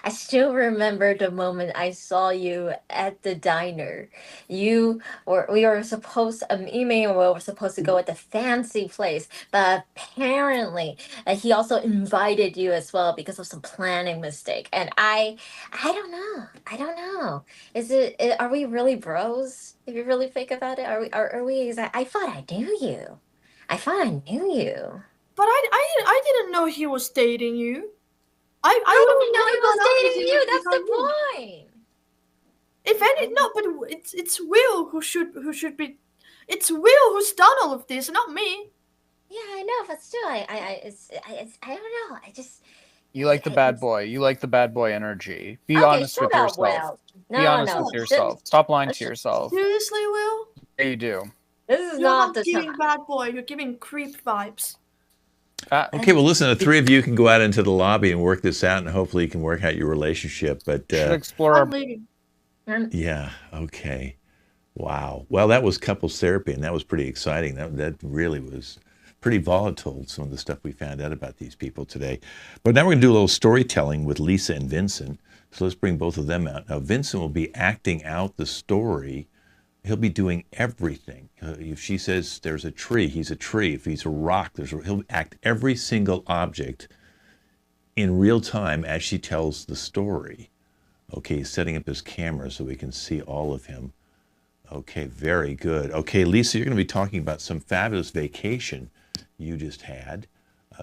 I still remember the moment I saw you at the diner. We were supposed, me and Will were supposed to go at the fancy place, but apparently he also invited you as well because of some planning mistake. And I don't know. I don't know. Are we really bros? If you really think about it, are we? I thought I knew you. I thought I knew you. But I didn't know he was dating you. I I would didn't know he was dating you. That's the point. If any, no, but it's Will who should be. It's Will who's done all of this, not me. Yeah, I know, but still, I don't know. I just. You like the bad boy. You like the bad boy energy. Be Okay, honest shut with up, yourself. Will. Be No, honest no. with yourself. Stop lying to yourself. Seriously, Will? Yeah, you do. This is You're not not the giving time. bad boy. You're giving creep vibes. Okay, well, listen, the three of you can go out into the lobby and work this out, and hopefully you can work out your relationship. But Should explore our. I'm leaving. yeah, okay. Wow. Well, that was couples therapy, and that was pretty exciting. That really was pretty volatile, some of the stuff we found out about these people today. But now we're going to do a little storytelling with Lisa and Vincent. So let's bring both of them out. Now, Vincent will be acting out the story. He'll be doing everything. If she says there's a tree, he's a tree. If he's a rock, he'll act every single object in real time as she tells the story. Okay, he's setting up his camera so we can see all of him. Okay, very good. Okay, Lisa, you're going to be talking about some fabulous vacation you just had,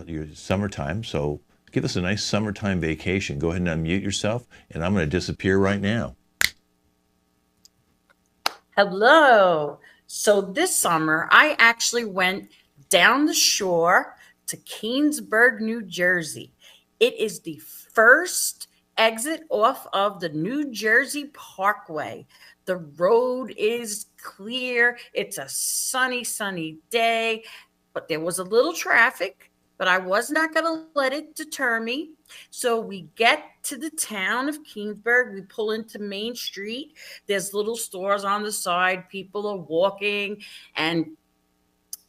your summertime. So give us a nice summertime vacation. Go ahead and unmute yourself, and I'm going to disappear right now. Hello. So this summer, I actually went down the shore to Keansburg, New Jersey. It is the first exit off of the New Jersey Parkway. The road is clear. It's a sunny, sunny day, but there was a little traffic, but I was not going to let it deter me. So we get to the town of Keensburg. We pull into Main Street. There's little stores on the side. People are walking, and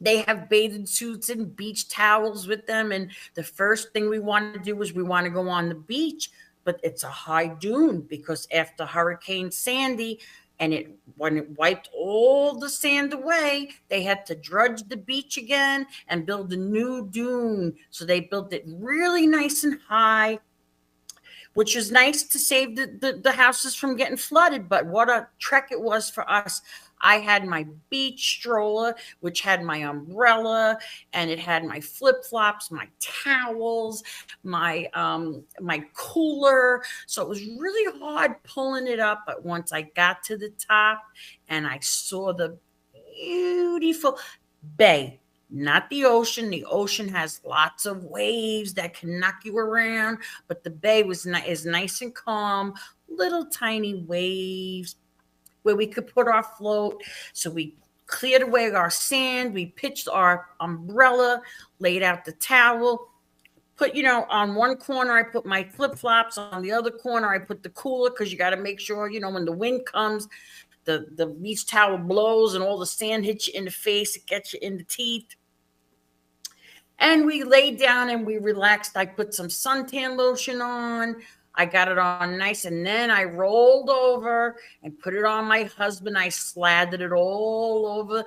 they have bathing suits and beach towels with them. And the first thing we want to do is we want to go on the beach, but it's a high dune because after Hurricane Sandy, and when it wiped all the sand away, they had to drudge the beach again and build a new dune. So they built it really nice and high, which is nice to save the houses from getting flooded. But what a trek it was for us. I had my beach stroller, which had my umbrella, and it had my flip-flops, my towels, my cooler. So it was really hard pulling it up. But once I got to the top and I saw the beautiful bay, not the ocean. The ocean has lots of waves that can knock you around, but the bay is nice and calm, little tiny waves where we could put our float. So we cleared away our sand, we pitched our umbrella, laid out the towel, put, on one corner I put my flip-flops, on the other corner I put the cooler, because you got to make sure, when the wind comes, the beach towel blows and all the sand hits you in the face, it gets you in the teeth. And we laid down and we relaxed. I put some suntan lotion on. I got it on nice. And then I rolled over and put it on my husband. I slathered it all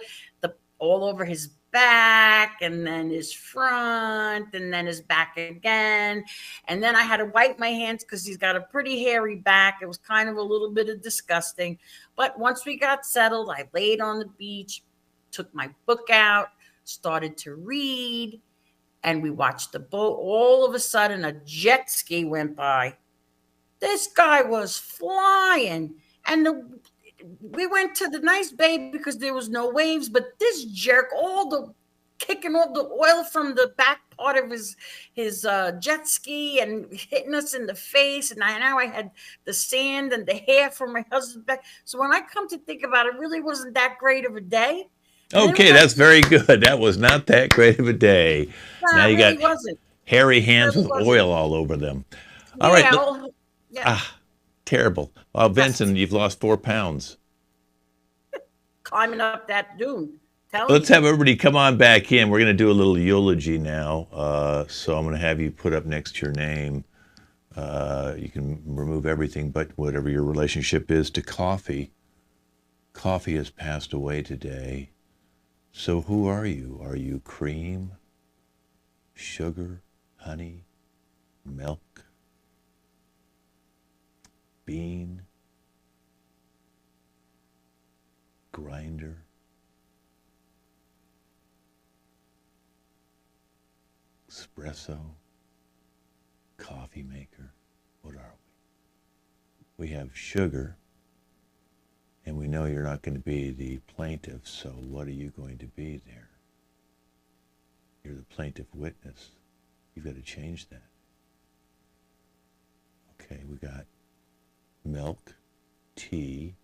over his back, and then his front, and then his back again. And then I had to wipe my hands because he's got a pretty hairy back. It was kind of a little bit of disgusting. But once we got settled, I laid on the beach, took my book out, started to read, and we watched the boat. All of a sudden, a jet ski went by. This guy was flying, and we went to the nice bay because there was no waves, but this jerk, kicking all the oil from the back part of his jet ski and hitting us in the face. And now I had the sand and the hair from my husband's back. So when I come to think about it, it really wasn't that great of a day. Okay, that's very good. That was not that great of a day. No, Now you really got wasn't. hairy hands Really with wasn't. oil all over them. All right. Yeah. Terrible. Well, Vincent, you've lost 4 pounds. Climbing up that dune. Let's have everybody come on back in. We're going to do a little eulogy now. So I'm going to have you put up next to your name. You can remove everything but whatever your relationship is to coffee. Coffee has passed away today. So who are you? Are you cream, sugar, honey, milk, bean, grinder? Espresso, coffee maker, what are we? We have sugar, and we know you're not going to be the plaintiff, so what are you going to be there? You're the plaintiff witness. You've got to change that. Okay, we got milk, tea,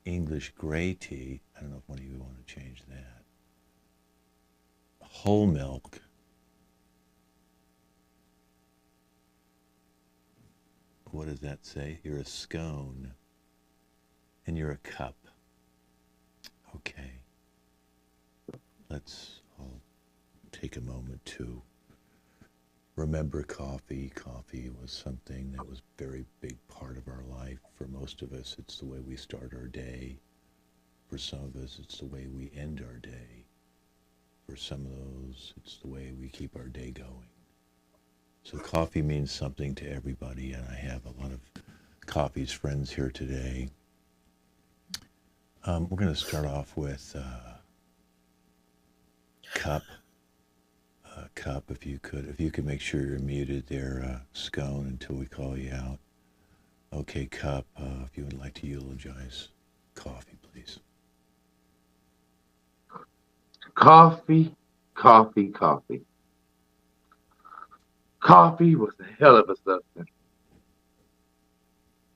English gray tea. I don't know if one of you want to change that. Whole milk. What does that say? You're a scone. And you're a cup. Okay. Let's all take a moment to remember coffee. Coffee was something that was a very big part of our life. For most of us, it's the way we start our day. For some of us, it's the way we end our day. For some of those, it's the way we keep our day going. So coffee means something to everybody, and I have a lot of coffee's friends here today. We're going to start off with Cup. Cup, if you could make sure you're muted there, Scone, until we call you out. Okay, Cup, if you would like to eulogize coffee, please. Coffee, coffee, coffee. Coffee was a hell of a substance.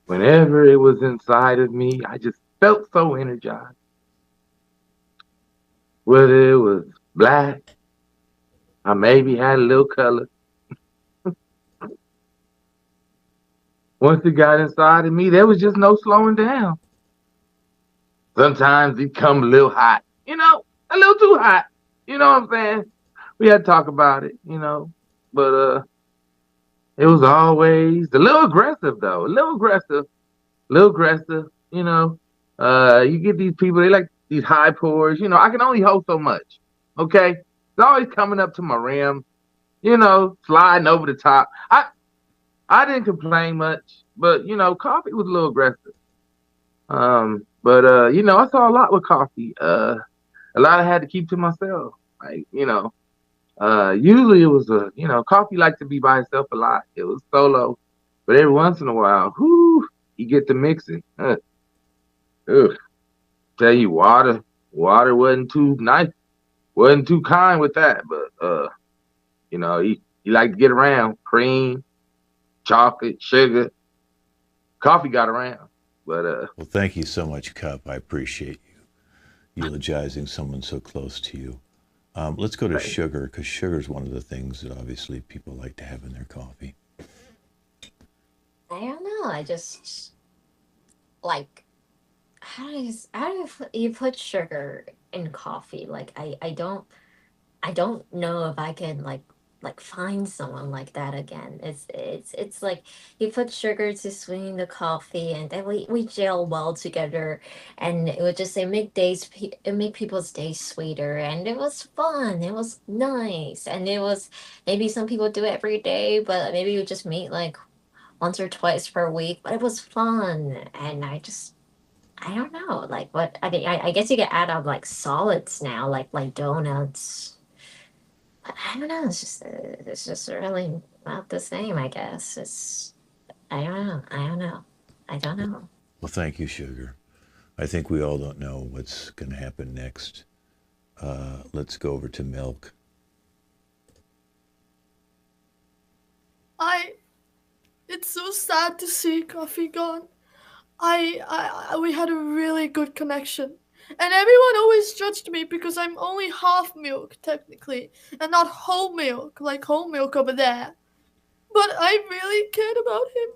Whenever it was inside of me, I just felt so energized. Whether it was black, I maybe had a little color. Once it got inside of me, there was just no slowing down. Sometimes it come a little hot, a little too hot. You know what I'm saying? We had to talk about it, but it was always a little aggressive though, a little aggressive, you know. You get these people, they like these high pours, I can only hold so much. Okay? It's always coming up to my rim, sliding over the top. I didn't complain much, but coffee was a little aggressive. But I saw a lot with coffee. A lot I had to keep to myself. Like, usually it was coffee liked to be by itself a lot. It was solo. But every once in a while, whoo, you get the mixing. Ugh. Tell you water wasn't too nice, wasn't too kind with that. But you like to get around cream, chocolate, sugar. Coffee got around. But Well, thank you so much, Cup. I appreciate you eulogizing someone so close to you. Let's go to sugar, because sugar is one of the things that obviously people like to have in their coffee. I don't know. I just like how do you put sugar in coffee? Like I don't know if I can like find someone like that again. It's like you put sugar to sweeten the coffee, and then we gel well together, and it would just say it make people's days sweeter, and it was fun. It was nice, and it was maybe some people do it every day, but maybe you just meet like once or twice per week. But it was fun, and I don't know, like what I mean. I guess you can add up like solids now, like donuts. But I don't know. It's just really not the same. I guess it's. I don't know. I don't know. I don't know. Well, thank you, Sugar. I think we all don't know what's going to happen next. Let's go over to Milk. It's so sad to see coffee gone. We had a really good connection. And everyone always judged me because I'm only half milk, technically, and not whole milk, like whole milk over there. But I really cared about him.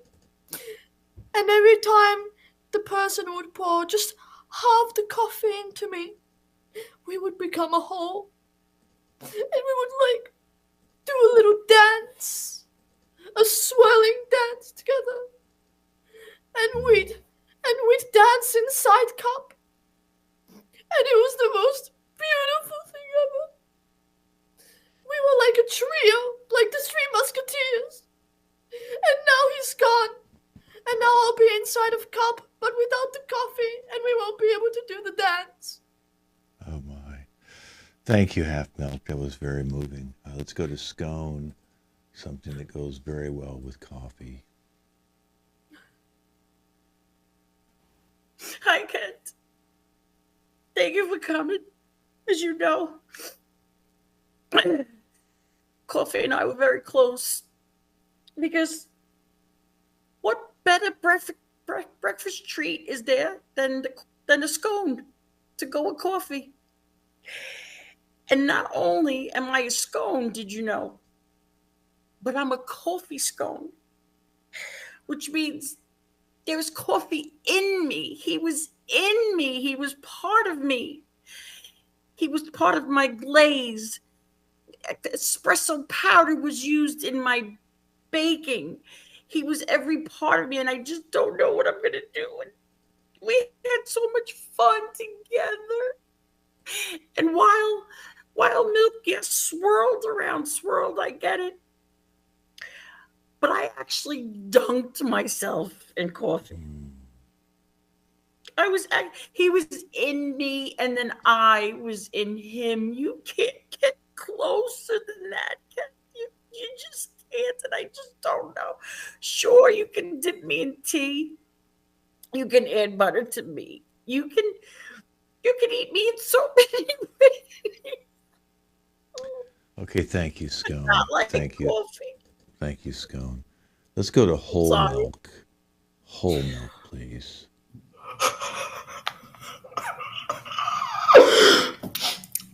And every time the person would pour just half the coffee into me, we would become a whole. And we would, like, do a little dance, a swirling dance together. And we'd dance inside cup. And it was the most beautiful thing ever. We were like a trio, like the Three Musketeers. And now he's gone. And now I'll be inside of cup, but without the coffee, and we won't be able to do the dance. Oh, my. Thank you, Half Milk. That was very moving. Let's go to Scone, something that goes very well with coffee. Hi, Kent. Thank you for coming. As you know, Coffee and I were very close because what better breakfast treat is there than a scone to go with coffee? And not only am I a scone, did you know, but I'm a coffee scone, which means there's coffee in me. He was in me. He was part of me. He was part of my glaze. Espresso powder was used in my baking. He was every part of me, and I just don't know what I'm going to do. And we had so much fun together. And while milk, yes, swirled, I get it. But I actually dunked myself in coffee. He was in me, and then I was in him. You can't get closer than that. You just can't, and I just don't know. Sure, you can dip me in tea. You can add butter to me. You can eat me in so many ways. Okay, thank you, Scone. Not like Thank you. coffee. Thank you, Scone. Let's go to whole Sorry. milk. Whole milk, please.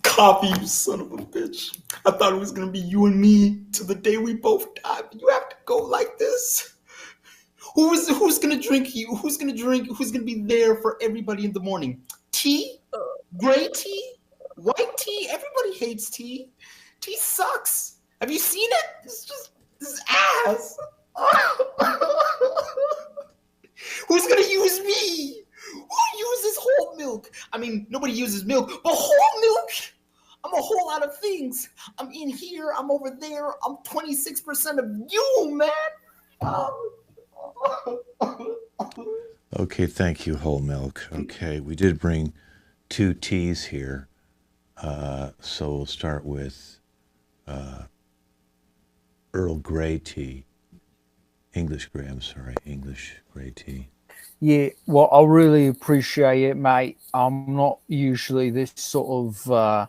Coffee, you son of a bitch. I thought it was gonna be you and me till the day we both die, but you have to go like this. Who's gonna drink you? Who's gonna drink? Who's gonna be there for everybody in the morning? Tea? Gray tea? White tea? Everybody hates tea. Tea sucks. Have you seen it? It's just this ass. Who's gonna use me? Who uses whole milk? I mean, nobody uses milk, but whole milk? I'm a whole lot of things. I'm in here, I'm over there, I'm 26% of you, man. Okay, thank you, whole milk. Okay, we did bring 2 teas here. So we'll start with Earl Grey tea. English Grey, I'm sorry, English Grey tea. Yeah, well, I really appreciate it, mate. I'm not usually this sort of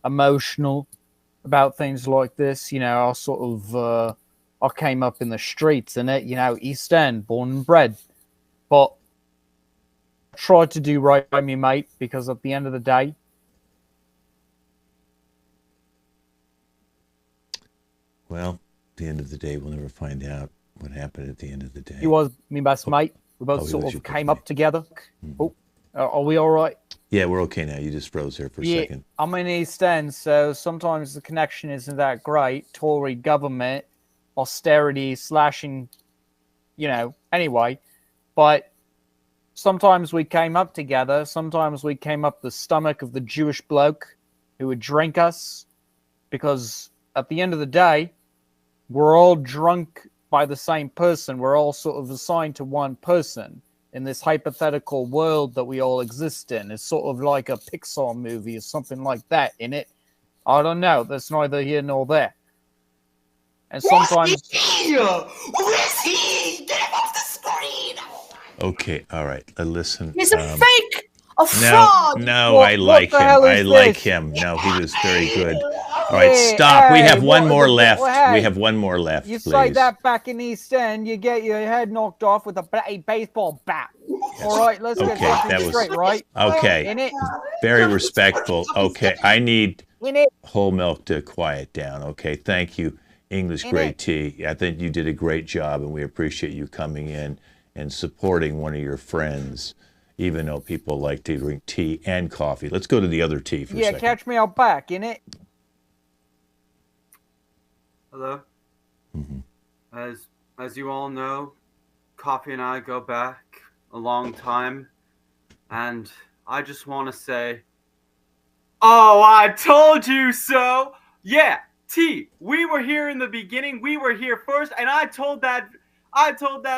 emotional about things like this. You know, I came up in the streets and East End, born and bred. But I tried to do right by me, mate, because at the end of the day, Well, at the end of the day, we'll never find out what happened at the end of the day. he was my best mate. We both he sort was your of best came mate. up together. Oh, are we all right? Yeah, we're okay now. You just froze there for a second. I'm in East End, so sometimes the connection isn't that great. Tory government, austerity, slashing, anyway. But sometimes we came up together. Sometimes we came up the stomach of the Jewish bloke who would drink us. Because at the end of the day, we're all drunk by the same person. We're all sort of assigned to one person in this hypothetical world that we all exist in. It's sort of like a Pixar movie or something like that in it. I don't know. That's neither here nor there. And sometimes... Who is he? Get him off the screen! Okay, all right. Listen. He's a fake! A fraud! No, What- I like what the him. hell I is like this? him. No, he was very good. All right, Hey, stop. We hey, have one what more the- left. hey, We have one more left, You please. say that back in East End, you get your head knocked off with a baseball bat. All right, let's Okay, get that something was- straight, right? Okay, In it, very respectful. Okay, I need in it. whole milk to quiet down. Okay, thank you, English In Grey it. Tea. I think you did a great job, and we appreciate you coming in and supporting one of your friends, even though people like to drink tea and coffee. Let's go to the other tea for a Yeah, second. catch me out back, in it. Hello. Mhm. As you all know, Coffee and I go back a long time, and I just want to say, oh, I told you so. Yeah, T. We were here in the beginning. We were here first, and I told that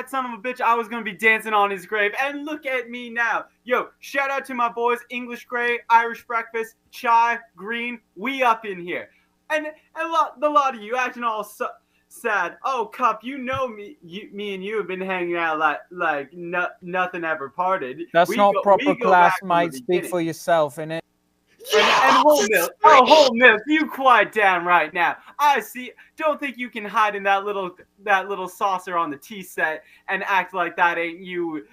son of a bitch I was gonna be dancing on his grave, and look at me now. Yo, shout out to my boys, English Grey, Irish Breakfast, Chai, Green. We up in here. And a lot of you acting all sad. Oh, Cup, you know me and you have been hanging out like nothing ever parted. That's We not go proper back class, from the mate. Speak beginning. for yourself, in it. And whole milk. Oh, whole milk. You quiet down right now. I see. Don't think you can hide in that little saucer on the tea set and act like that ain't you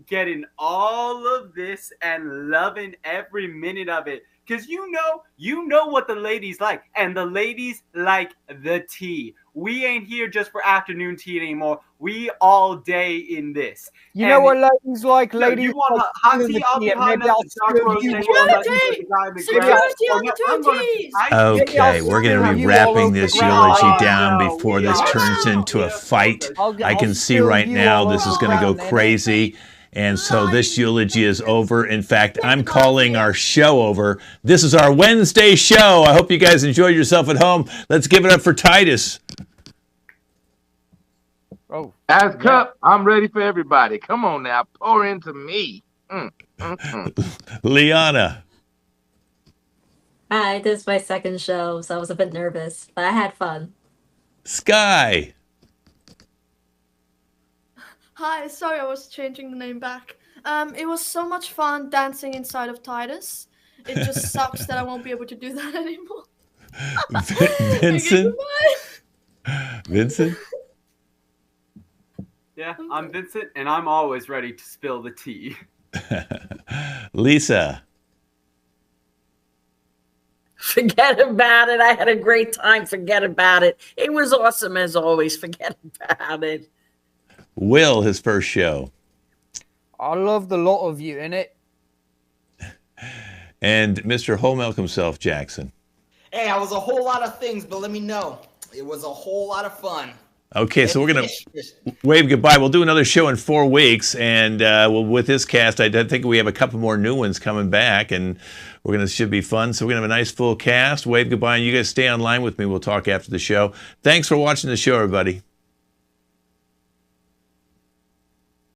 getting all of this and loving every minute of it. Because you know what the ladies like, and the ladies like the tea. We ain't here just for afternoon tea anymore. We all day in this. You know what ladies like? Yo, Ladies you want like hot stealing tea? the I'll be tea. hot Maybe enough I'll to dark steal roast you anyone all that over. eats the guy in the Maybe ground. Security Or on no, the I'm gonna be teas. ice. Okay, we're going to be wrapping this eulogy down before this turns into a fight. I can see right now this is going to go crazy. And so this eulogy is over. In fact, I'm calling our show over. This is our Wednesday show. I hope you guys enjoyed yourself at home. Let's give it up for Titus. Oh, As Cup, I'm ready for everybody. Come on now, pour into me. Liana. Hi, this is my second show, so I was a bit nervous, but I had fun. Sky. Hi, sorry I was changing the name back. It was so much fun dancing inside of Titus. It just sucks that I won't be able to do that anymore. Okay, Vincent. goodbye. Vincent? Yeah, I'm Vincent, and I'm always ready to spill the tea. Lisa? Forget about it. I had a great time. Forget about it. It was awesome as always. Forget about it. Will, his first show. I love the lot of you in it. And Mr. Whole Milk himself, Jackson. Hey, I was a whole lot of things, but let me know. It was a whole lot of fun. Okay, so we're going to wave goodbye. We'll do another show in 4 weeks, and with this cast, I think we have a couple more new ones coming back, and should be fun. So we're going to have a nice full cast. Wave goodbye, and you guys stay online with me. We'll talk after the show. Thanks for watching the show, everybody.